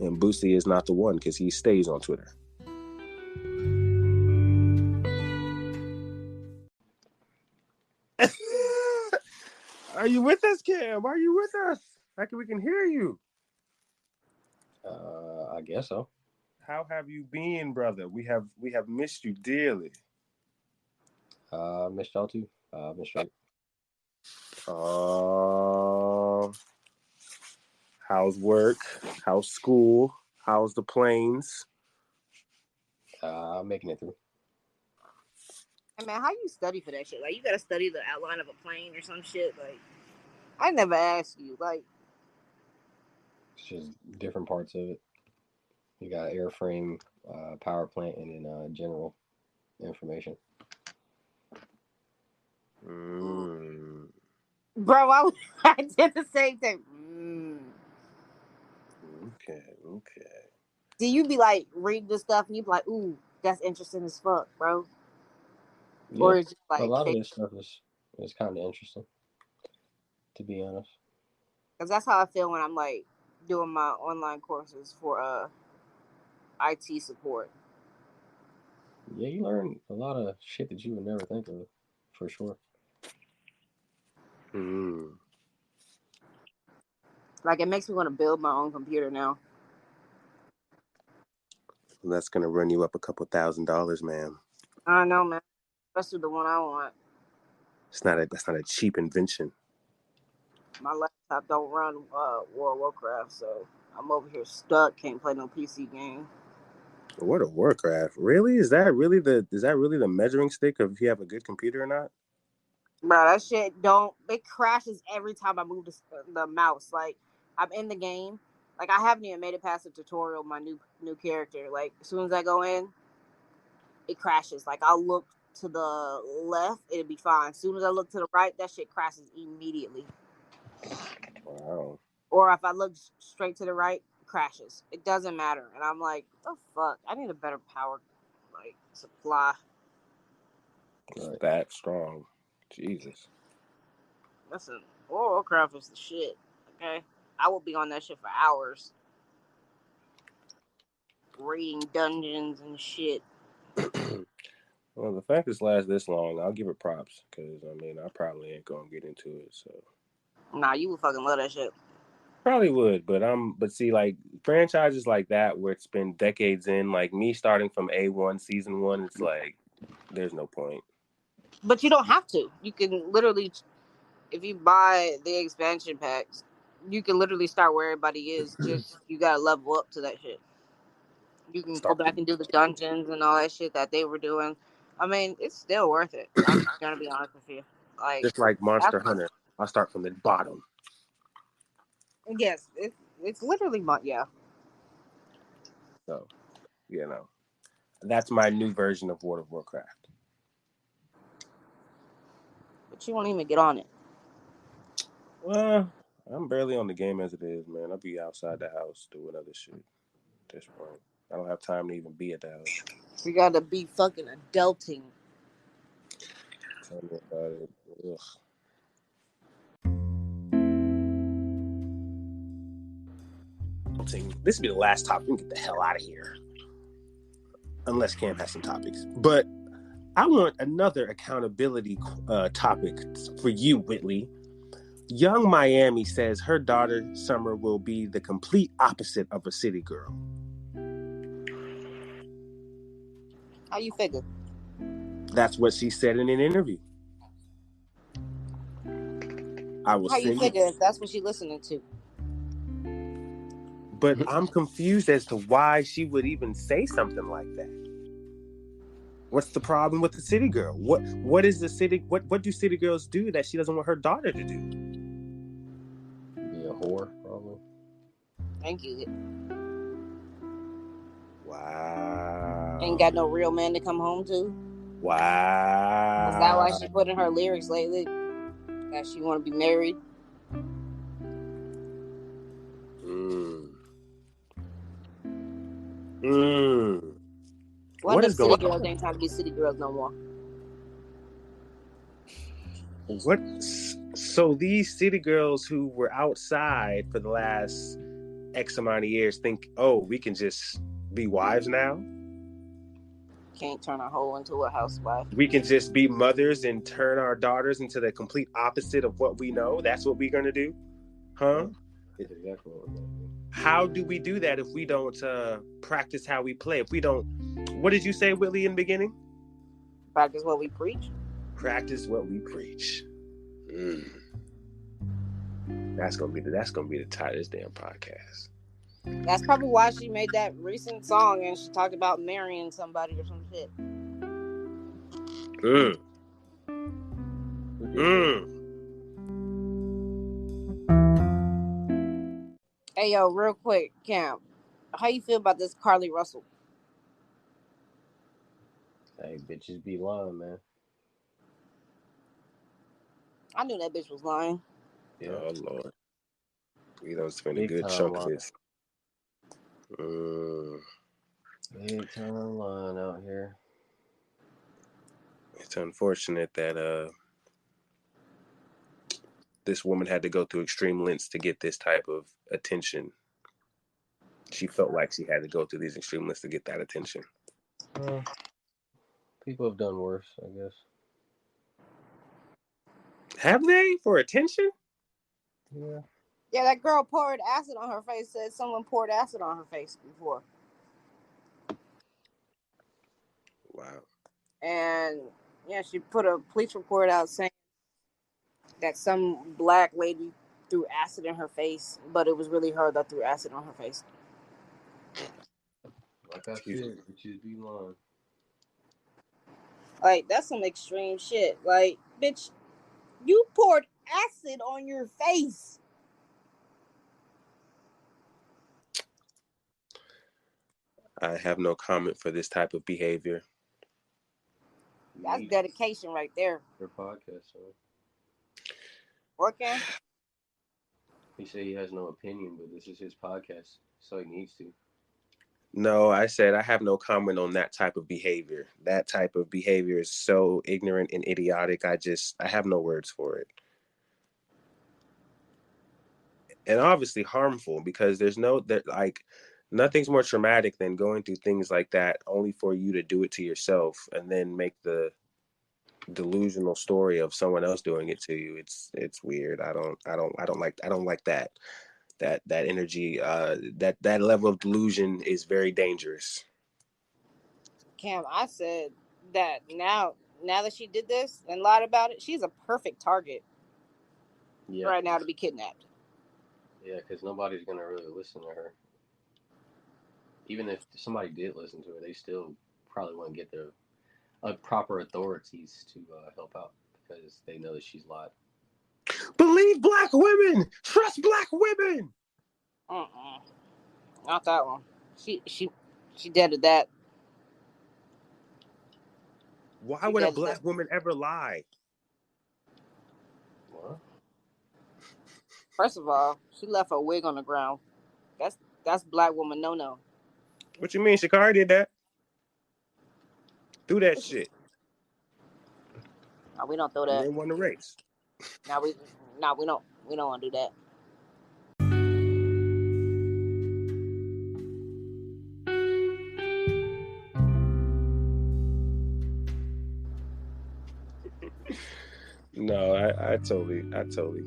and Boosie is not the one because he stays on Twitter. Are you with us, Cam? Are you with us? Like we can hear you. I guess so. How have you been, brother? We have missed you dearly. Missed y'all too. I've been straight. How's work? How's school? How's the planes? I'm making it through. Hey man, how you study for that shit? Like, you gotta study the outline of a plane or some shit. Like, I never asked you. Like, It's just different parts of it. You got airframe, power plant, and then general information. bro, I did the same thing. Okay. Do you be like reading the stuff and you be like, ooh, that's interesting as fuck, bro? Yeah, or is it like a lot of this stuff is kind of interesting, to be honest. Because that's how I feel when I'm like doing my online courses for IT support. Yeah, you learn a lot of shit that you would never think of, for sure. Like, it makes me want to build my own computer now. That's gonna run you up a couple $1,000s, man. I know, man. Especially the one I want. That's not a cheap invention. My laptop don't run World of Warcraft, so I'm over here stuck. Can't play no PC game. World of Warcraft, really? Is that really the measuring stick of if you have a good computer or not? Bro, that shit it crashes every time I move the mouse. Like, I'm in the game. Like, I haven't even made it past the tutorial of my new character. Like, as soon as I go in, it crashes. Like, I'll look to the left, it'll be fine. As soon as I look to the right, that shit crashes immediately. Wow. Or if I look straight to the right, crashes. It doesn't matter. And I'm like, what the fuck? I need a better power, like, supply. Right. That strong. Jesus. Listen, World of Warcraft is the shit. Okay? I will be on that shit for hours. Raiding dungeons and shit. Well, the fact this lasts this long, I'll give it props. Because, I mean, I probably ain't going to get into it, so. Nah, you would fucking love that shit. Probably would, but see, like, franchises like that where it's been decades in, like me starting from A1 season 1, it's like, there's no point. But you don't have to. You can literally, if you buy the expansion packs, you can literally start where everybody is. Just, you gotta level up to that shit. You can go back and do the dungeons and all that shit that they were doing. I mean, it's still worth it. I'm gonna be honest with you. Like, just like Monster Hunter, I'll start from the bottom. Yes, it's literally yeah. So, that's my new version of World of Warcraft. But you won't even get on it. Well, I'm barely on the game as it is, man. I'll be outside the house doing other shit at this point. I don't have time to even be at the house. You gotta be fucking adulting. Tell me about it. Ugh. This will be the last topic. We can get the hell out of here. Unless Cam has some topics. But I want another accountability topic for you, Whitley. Young Miami says her daughter, Summer, will be the complete opposite of a city girl. How you figure? That's what she said in an interview. I will How you send figure if that's what she listening to? But I'm confused as to why she would even say something like that. What's the problem with the city girl? What is the city? What do city girls do that she doesn't want her daughter to do? Be a whore, probably. Thank you. Wow. Ain't got no real man to come home to. Wow. Is that why she put in her lyrics lately that she want to be married? One of the city girls ain't trying to be city girls no more. What? So these city girls who were outside for the last X amount of years think, oh, we can just be wives now? Can't turn a hoe into a housewife. We can just be mothers and turn our daughters into the complete opposite of what we know? That's what we're going to do? Huh? That's exactly what we're going to do. How do we do that if we don't practice how we play? If we don't... What did you say, Whitley, in the beginning? Practice what we preach. Practice what we preach. That's gonna be the title of this damn podcast. That's probably why she made that recent song and she talked about marrying somebody or some shit. Hey yo, real quick, Cam, how you feel about this Carlee Russell? Hey, bitches be lying, man. I knew that bitch was lying. Yeah. Oh Lord, we don't spend a Big good chunk of this. Big time line out here. It's unfortunate that this woman had to go through extreme lengths to get this type of attention. She felt like she had to go through these extreme lengths to get that attention. People have done worse, I guess. Have they? For attention? Yeah. Yeah, that girl poured acid on her face. Said someone poured acid on her face before. Wow. And yeah, she put a police report out saying that some black lady threw acid in her face, but it was really her that threw acid on her face. Like I said, bitches be lying. Like, that's some extreme shit. Like, bitch, you poured acid on your face. I have no comment for this type of behavior. That's dedication right there. Your podcast, so. Working. He said he has no opinion, but this is his podcast, so he needs to. No, I said I have no comment on that type of behavior. That type of behavior is so ignorant and idiotic. I have no words for it. And obviously harmful, because nothing's more traumatic than going through things like that only for you to do it to yourself and then make the delusional story of someone else doing it to you. It's weird. I don't like that. That energy, that level of delusion is very dangerous. Cam, I said that now that she did this and lied about it, she's a perfect target right now to be kidnapped. Yeah, because nobody's going to really listen to her. Even if somebody did listen to her, they still probably wouldn't get the proper authorities to help out because they know that she's lied. Believe black women! Trust black women! Not that one. She deaded that. Why would a black woman ever lie? What? First of all, she left her wig on the ground. That's black woman no. What you mean? Shakari did that. Do that shit. No, we don't throw that. They won the race. We don't want to do that. No, I totally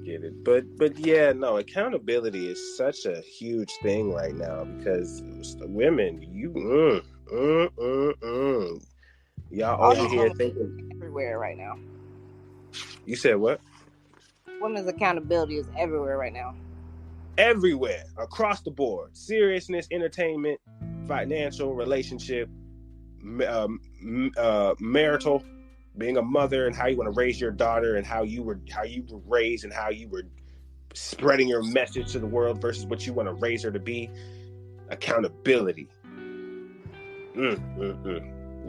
get it. But yeah, no, accountability is such a huge thing right now because women, Y'all All over these here women thinking. everywhere right now. You said what? Women's accountability is everywhere right now. Everywhere, across the board. Seriousness, entertainment, financial, relationship, marital, being a mother, and how you want to raise your daughter, and how you were raised, and how you were spreading your message to the world versus what you want to raise her to be. Accountability.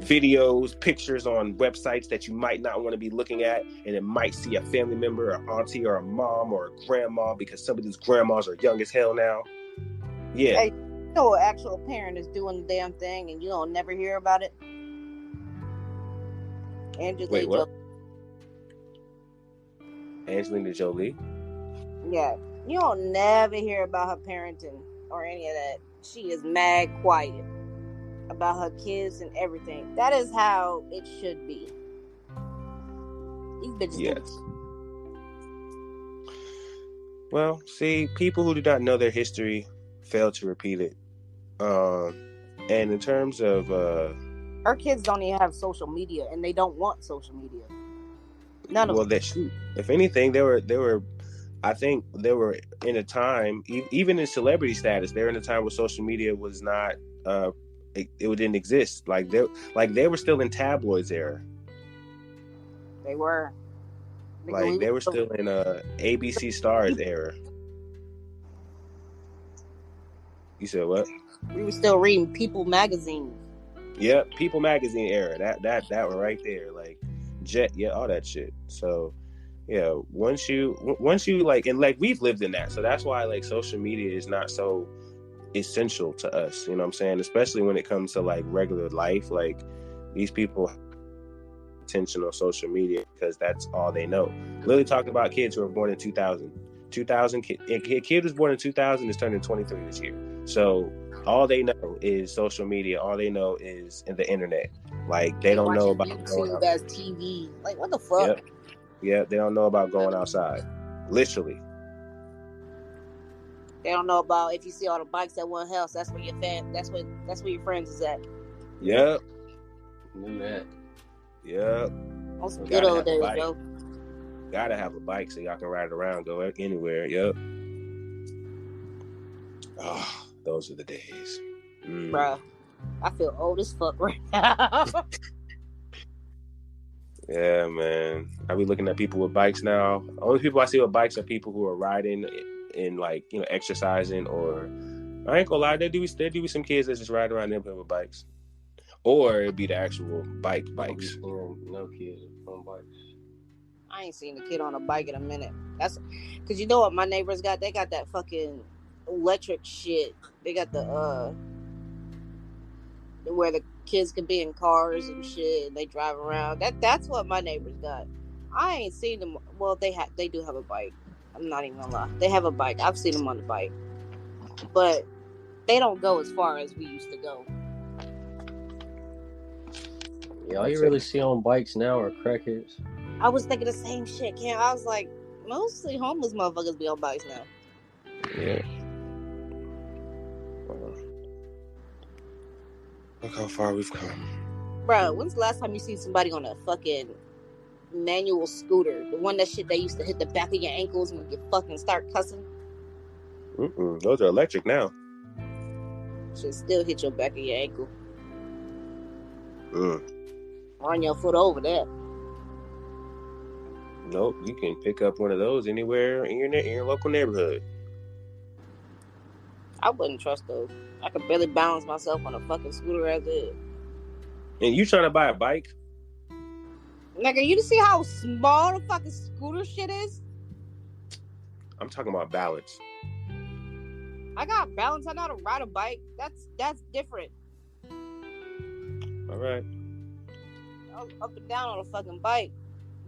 Videos, pictures on websites that you might not want to be looking at, and it might see a family member, an auntie, or a mom, or a grandma, because some of these grandmas are young as hell now. Yeah. Hey, you know, an actual parent is doing the damn thing, and you don't never hear about it. Wait, what? Angelina Jolie? Yeah, you don't never hear about her parenting or any of that. She is mad quiet about her kids and everything. That is how it should be. These bitches. Yes. Well, see, people who do not know their history fail to repeat it. And in terms of our kids don't even have social media, and they don't want social media. None of them. Well, if anything, they were. I think they were in a time, even in celebrity status, they were in a time where social media was not. It didn't exist. Like they were still in tabloids era. They were. Like they were still in ABC Stars era. You said what? We were still reading People magazine. Yep, People magazine era. That one right there. Like Jet, yeah, all that shit. So yeah, once you like, and like we've lived in that, so that's why like social media is not so essential to us. You know what I'm saying? Especially when it comes to like regular life. Like these people attention on social media because that's all they know. Literally talking about kids who were born in 2000. A kid was born in 2000 is turning 23 this year. So all they know is social media. All they know is the internet. Like they don't know about YouTube as TV. Like what the fuck? Yep. They don't know about going outside. Literally. They don't know about if you see all the bikes at one house. That's where your That's where your friends is at. Yep. Knew that. Yep. On some good old days, bro. Gotta have a bike so y'all can ride around, go anywhere. Yep. Oh, those are the days. Bruh, I feel old as fuck right now. Yeah, man. I be looking at people with bikes now. Only people I see with bikes are people who are riding and like, you know, exercising, or I ain't gonna lie, there do be some kids that just ride around them with bikes. Or it'd be the actual bikes. No kids on bikes. I ain't seen a kid on a bike in a minute. That's because you know what my neighbors got? They got that fucking electric shit. They got the where the kids can be in cars and shit, and they drive around. That's what my neighbors got. I ain't seen them. Well, they do have a bike. I'm not even gonna lie. They have a bike. I've seen them on the bike, but they don't go as far as we used to go. Yeah, all you really see on bikes now are crackheads. I was thinking the same shit, Cam. I was like, mostly homeless motherfuckers be on bikes now. Yeah. Look how far we've come. Bro, when's the last time you seen somebody on a fucking manual scooter? The one they used to hit the back of your ankles when you fucking start cussing? Those are electric now. Should still hit your back of your ankle. Run your foot over there. Nope, you can pick up one of those anywhere in your local neighborhood. I wouldn't trust those. I could barely balance myself on a fucking scooter as is. And you trying to buy a bike? Nigga, you see how small the fucking scooter shit is? I'm talking about balance. I got balance. I know how to ride a bike. That's different. All right. Up and down on a fucking bike.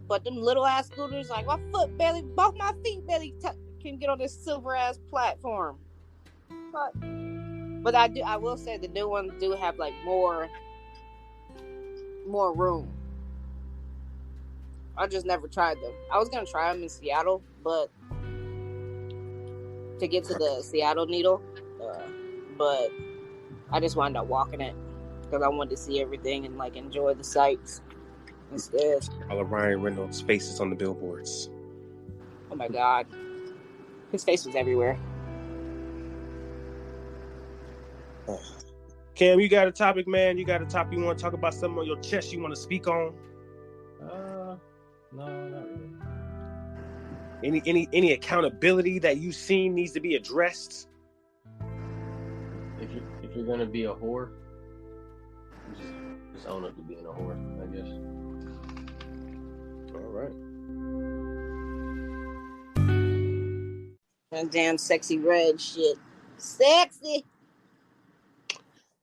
But them little ass scooters, like both my feet barely can get on this silver ass platform. But I will say the new ones do have like more room. I just never tried them. I was gonna try them in Seattle, but to get to the Seattle Needle, but I just wound up walking it. because I wanted to see everything and like enjoy the sights instead. All of Ryan Reynolds' faces on the billboards. Oh my God, his face was everywhere. Cam, you got a topic, man? You got a topic you want to talk about? Something on your chest you want to speak on? No, not really. Any accountability that you've seen needs to be addressed? If you're gonna be a whore, just own up to being a whore, I guess. All right. And damn sexy red shit, sexy.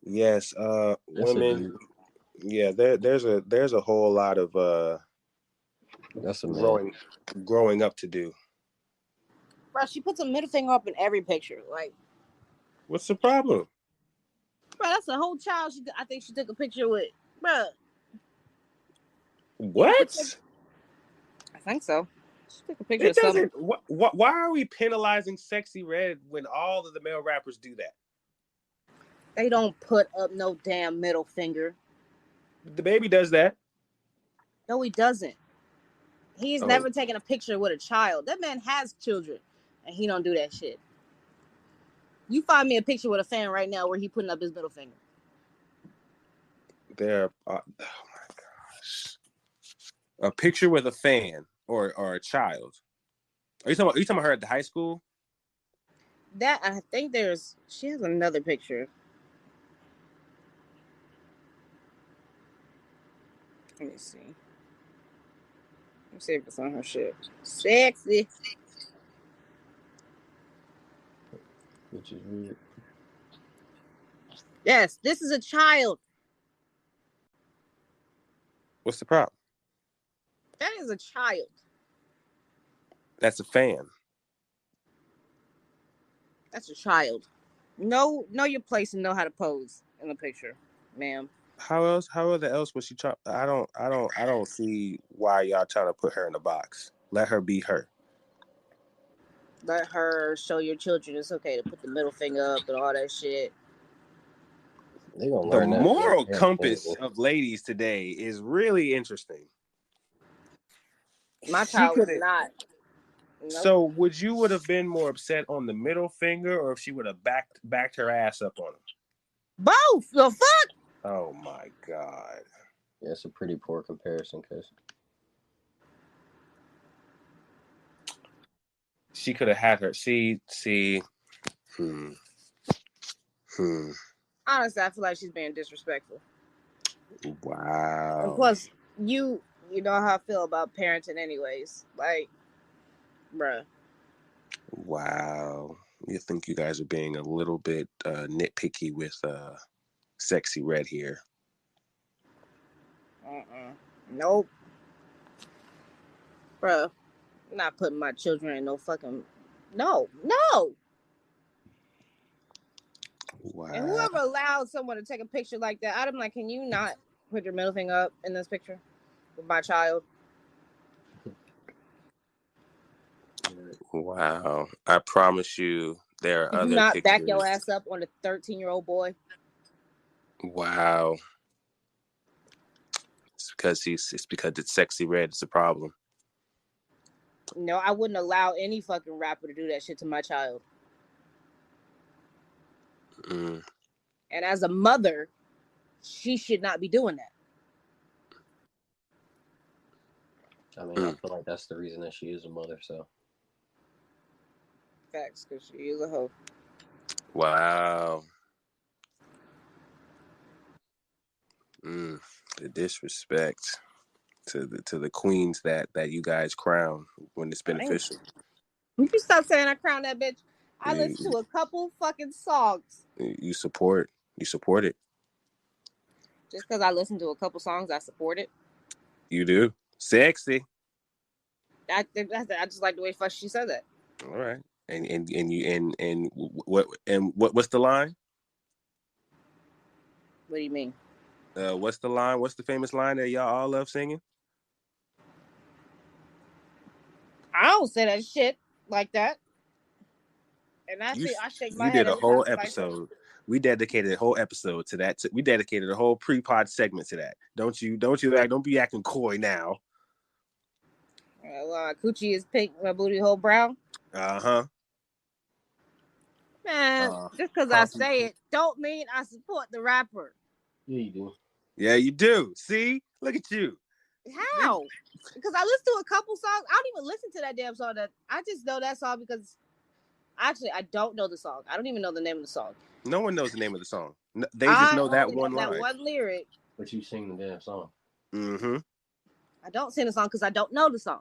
Yes, women. Yeah, there's a whole lot of that's a growing up to do. Bro, she puts a middle finger up in every picture. Like, what's the problem? Bro, that's a whole child. I think she took a picture with. Bro. What? I think so. She took a picture of something. Why are we penalizing Sexy Red when all of the male rappers do that? They don't put up no damn middle finger. The baby does that. No, he doesn't. He's never taken a picture with a child. That man has children, and he don't do that shit. You find me a picture with a fan right now where he putting up his middle finger. There. Oh my gosh. A picture with a fan or a child. Are you talking about her at the high school? That I think she has another picture. Let me see. Let's see if it's on her shit. Sexy. Which is weird. Yes, this is a child. What's the problem? That is a child. That's a fan. That's a child. Know your place and know how to pose in the picture, ma'am. How else was she trying? I don't see why y'all trying to put her in a box. Let her be her. Let her show your children it's okay to put the middle finger up and all that shit. They gonna learn the that. moral compass of ladies today is really interesting. My child was not. Nope. So would have been more upset on the middle finger, or if she would have backed her ass up on him? Both. The fuck? Oh my God. Yeah, it's a pretty poor comparison, cause she could have had her. See. Honestly, I feel like she's being disrespectful. Wow. And plus, you know how I feel about parenting, anyways. Like, bruh. Wow. You think you guys are being a little bit nitpicky with Sexy Red here? Nope. Bruh, I'm not putting my children in no fucking. No. Wow. And whoever allowed someone to take a picture like that, I'm like, can you not put your middle finger up in this picture with my child? Wow. I promise you there are other you not pictures. Back your ass up on a 13-year-old boy? Wow. It's because it's Sexy Red. It's a problem. No, I wouldn't allow any fucking rapper to do that shit to my child. And as a mother, she should not be doing that. I mean, I feel like that's the reason that she is a mother, so. Facts, because she is a hoe. Wow. The disrespect to the queens that you guys crown when it's beneficial. You stop saying I crown that bitch. I listen to a couple fucking songs. You support it. Just because I listen to a couple songs, I support it. You do. Sexy. I just like the way she said that. All right. And what's the line? What do you mean? What's the line? What's the famous line that y'all all love singing? I don't say that shit like that. And actually, I shake my You head did a every time whole somebody says episode. We dedicated a whole episode to that. We dedicated a whole pre-pod segment to that. Don't be acting coy now. Coochie is pink, my booty hole brown. Uh-huh. Man, just because I say it, don't mean I support the rapper. Yeah, you do. Yeah, you do. See? Look at you. How? Because I listen to a couple songs. I don't even listen to that damn song. I just know that song because actually I don't know the song. I don't even know the name of the song. No one knows the name of the song. They just know that one line. That one lyric. But you sing the damn song. Mm-hmm. I don't sing the song because I don't know the song.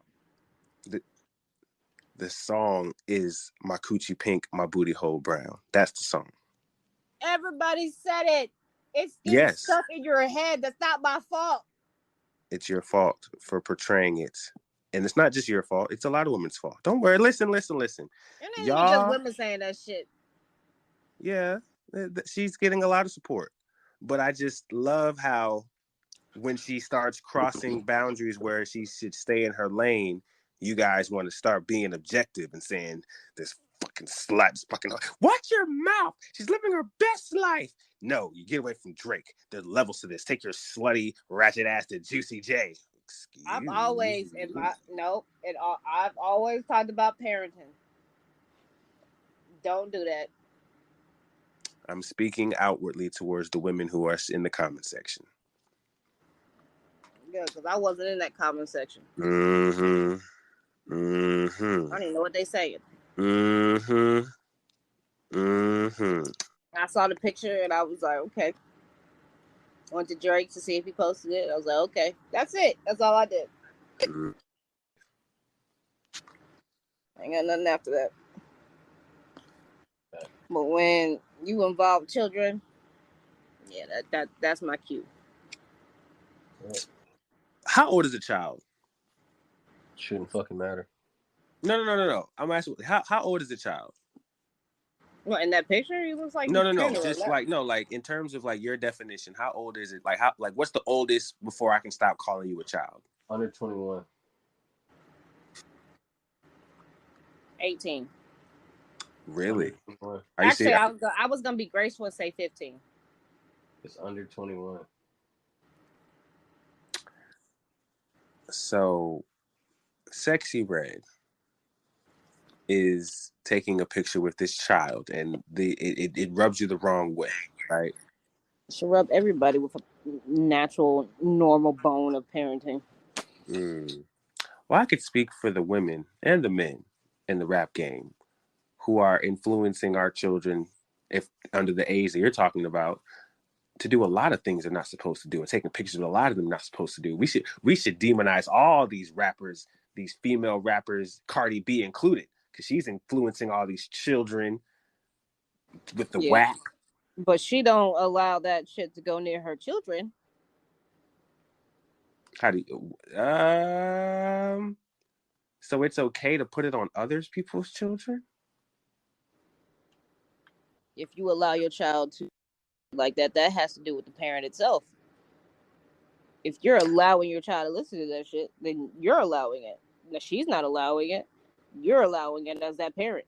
The song is My Coochie Pink, My Booty Hole Brown. That's the song. Everybody said it. It's getting stuck in your head. That's not my fault. It's your fault for portraying it. And it's not just your fault. It's a lot of women's fault. Don't worry. Listen. It ain't even just women saying that shit. Yeah. She's getting a lot of support. But I just love how when she starts crossing boundaries where she should stay in her lane, you guys want to start being objective and saying, this fucking slut is fucking... Watch your mouth. She's living her best life. No, you get away from Drake. There's levels to this. Take your slutty, ratchet ass to Juicy J. I've always talked about parenting. Don't do that. I'm speaking outwardly towards the women who are in the comment section. Yeah, because I wasn't in that comment section. Mm-hmm. I don't even know what they saying. Mm-hmm. I saw the picture and I was like, okay. Went to Drake to see if he posted it. I was like, okay, that's it. That's all I did. I ain't got nothing after that. But when you involve children, yeah, that's my cue. How old is a child? Shouldn't fucking matter. No. I'm asking, how old is a child? Well, in that picture, he looks like no. Just like in terms of like your definition, how old is it? Like what's the oldest before I can stop calling you a child? Under 21. 18. Really? Actually, I was gonna be graceful and say 15. It's under 21. So, Sexy Red is taking a picture with this child, and it rubs you the wrong way, right? It should rub everybody with a natural, normal bone of parenting. Well, I could speak for the women and the men in the rap game who are influencing our children, if under the age that you're talking about, to do a lot of things they're not supposed to do, and taking pictures of a lot of them not supposed to do. We should demonize all these rappers, these female rappers, Carlee B included, because she's influencing all these children with the whack. But she don't allow that shit to go near her children. How do you? So it's okay to put it on others people's children? If you allow your child to like that has to do with the parent itself. If you're allowing your child to listen to that shit, then you're allowing it. Now she's not allowing it. You're allowing it as that parent.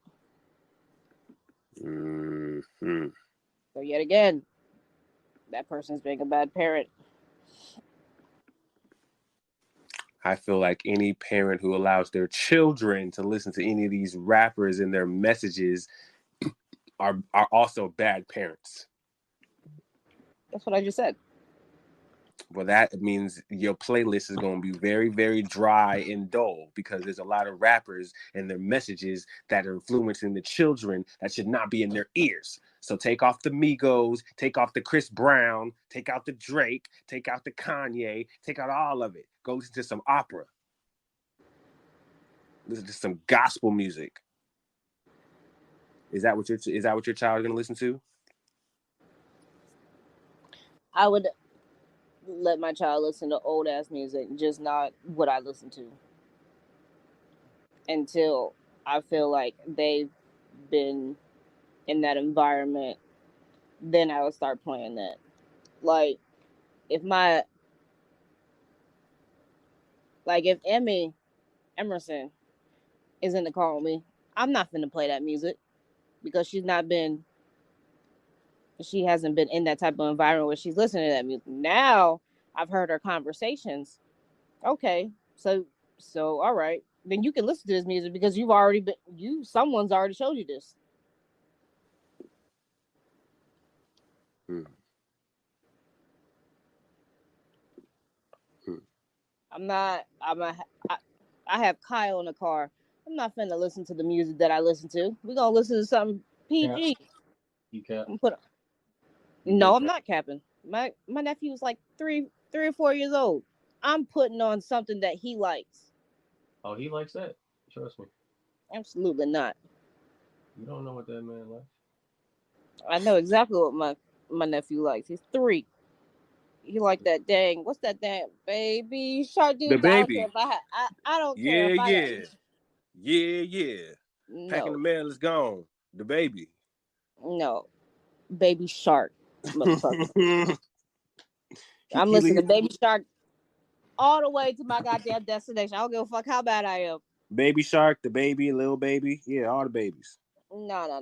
Mm-hmm. So yet again, that person's being a bad parent. I feel like any parent who allows their children to listen to any of these rappers and their messages are also bad parents. That's what I just said. Well, that means your playlist is going to be very, very dry and dull because there's a lot of rappers and their messages that are influencing the children that should not be in their ears. So take off the Migos, take off the Chris Brown, take out the Drake, take out the Kanye, take out all of it. Go listen to some opera. Listen to some gospel music. Is that what your child is going to listen to? I would let my child listen to old ass music, just not what I listen to. Until I feel like they've been in that environment, then I would start playing that. Like if Emerson is in the car with me, I'm not finna play that music. because she hasn't been in that type of environment where she's listening to that music. Now I've heard her conversations. Okay, so all right, then you can listen to this music because someone's already showed you this. I have Kyle in the car. I'm not finna listen to the music that I listen to. We're gonna listen to something PG. You cap? No, I'm not capping. My nephew was like 3 or 4 years old. I'm putting on something that he likes. Oh, he likes that? Trust me. Absolutely not. You don't know what that man likes. I know exactly what my nephew likes. He's 3. He like that dang. What's that dang baby shark dude? The baby. I don't care if I. Yeah. No. Packing the mail is gone. The baby. No. Baby shark, motherfucker. I'm listening to Baby Shark all the way to my goddamn destination. I don't give a fuck how bad I am. Baby Shark, the baby, little baby. Yeah, all the babies. No.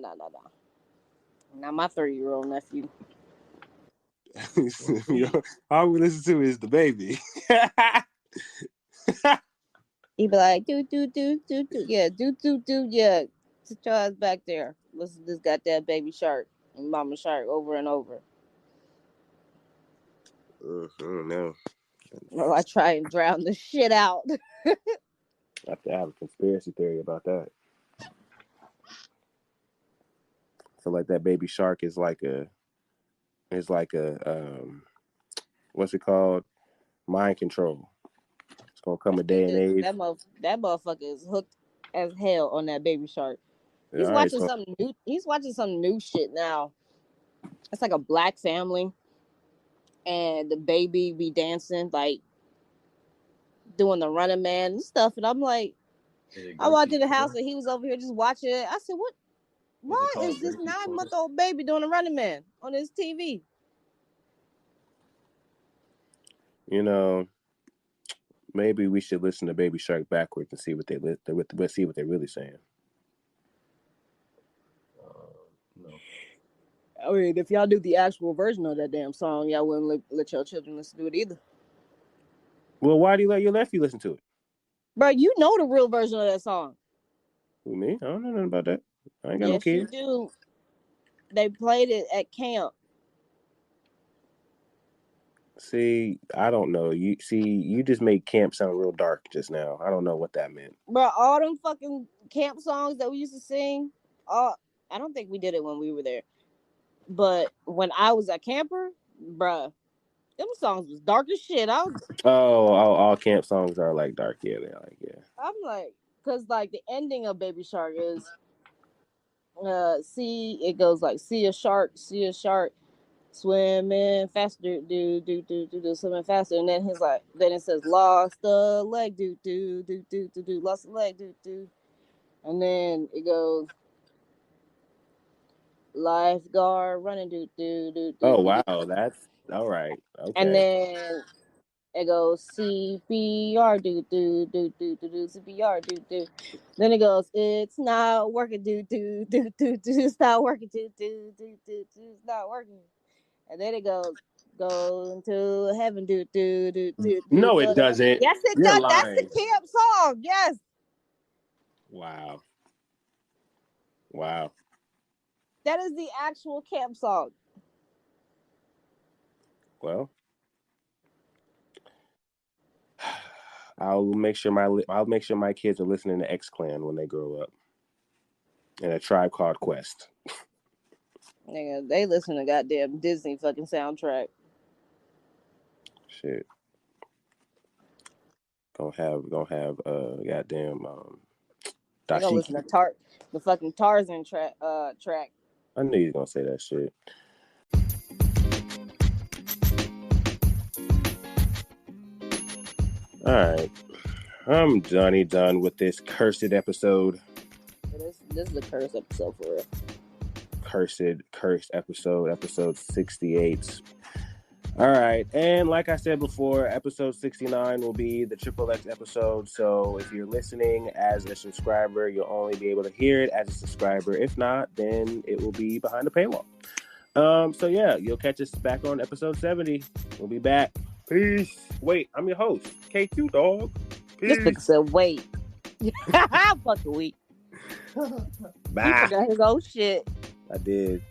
Not my 3-year-old nephew. All we listen to is the baby. He be like, do. Yeah, do. Yeah. Sit your ass back there. Listen to this goddamn Baby Shark and Mama Shark over and over. I don't know. Well, I try and drown the shit out. I have a conspiracy theory about that. So like that Baby Shark is like a what's it called? Mind control. It's gonna come a day and age. That motherfucker is hooked as hell on that Baby Shark. He's All watching something new. He's watching some new shit now. It's like a black family, and the baby be dancing, like doing the Running Man and stuff. And I'm like, I walked in the house and he was over here just watching it. I said, "What? Why is this 9-month-old baby doing the Running Man on his TV?" You know, maybe we should listen to Baby Shark backwards and see what they're really saying. No. I mean, if y'all do the actual version of that damn song, y'all wouldn't let your children listen to it either. Well, why do you let your nephew listen to it? Bro, you know the real version of that song. Who, me? I don't know nothing about that. I ain't got no kids. Yes, you do. They played it at camp. See, I don't know. You just made camp sound real dark just now. I don't know what that meant. Bro, all them fucking camp songs that we used to sing, I don't think we did it when we were there. But when I was a camper, bruh, them songs was dark as shit. All camp songs are like dark. Yeah, they're like, yeah. I'm like, because like the ending of Baby Shark is, it goes like, see a shark, swimming faster, do, swimming faster. And then then it says, lost a leg, do, lost a leg, do. And then it goes, lifeguard running, do. Oh, wow. That's all right. Okay. And then it goes CPR, do, CPR, do. Then it goes, it's not working, do, it's not working, do, it's not working. And then it goes, go into heaven, do. No, it doesn't. Yes, it does. That's the camp song. Yes. Wow. That is the actual camp song. Well, I'll make sure my kids are listening to X-Clan when they grow up. And A Tribe Called Quest. Nigga, they listen to goddamn Disney fucking soundtrack. Shit. Gonna have goddamn They gonna listen to the fucking Tarzan track. I knew you was gonna say that shit. All right, I'm done with this cursed episode. This is a cursed episode for real. Cursed episode 68. All right. And like I said before, episode 69 will be the Triple X episode. So if you're listening as a subscriber, you'll only be able to hear it as a subscriber. If not, then it will be behind the paywall. So yeah, you'll catch us back on episode 70. We'll be back. Peace. Wait, I'm your host, KQ, dog. Peace. This nigga said, wait. Fucking weak. Bye. He forgot his old shit. I did.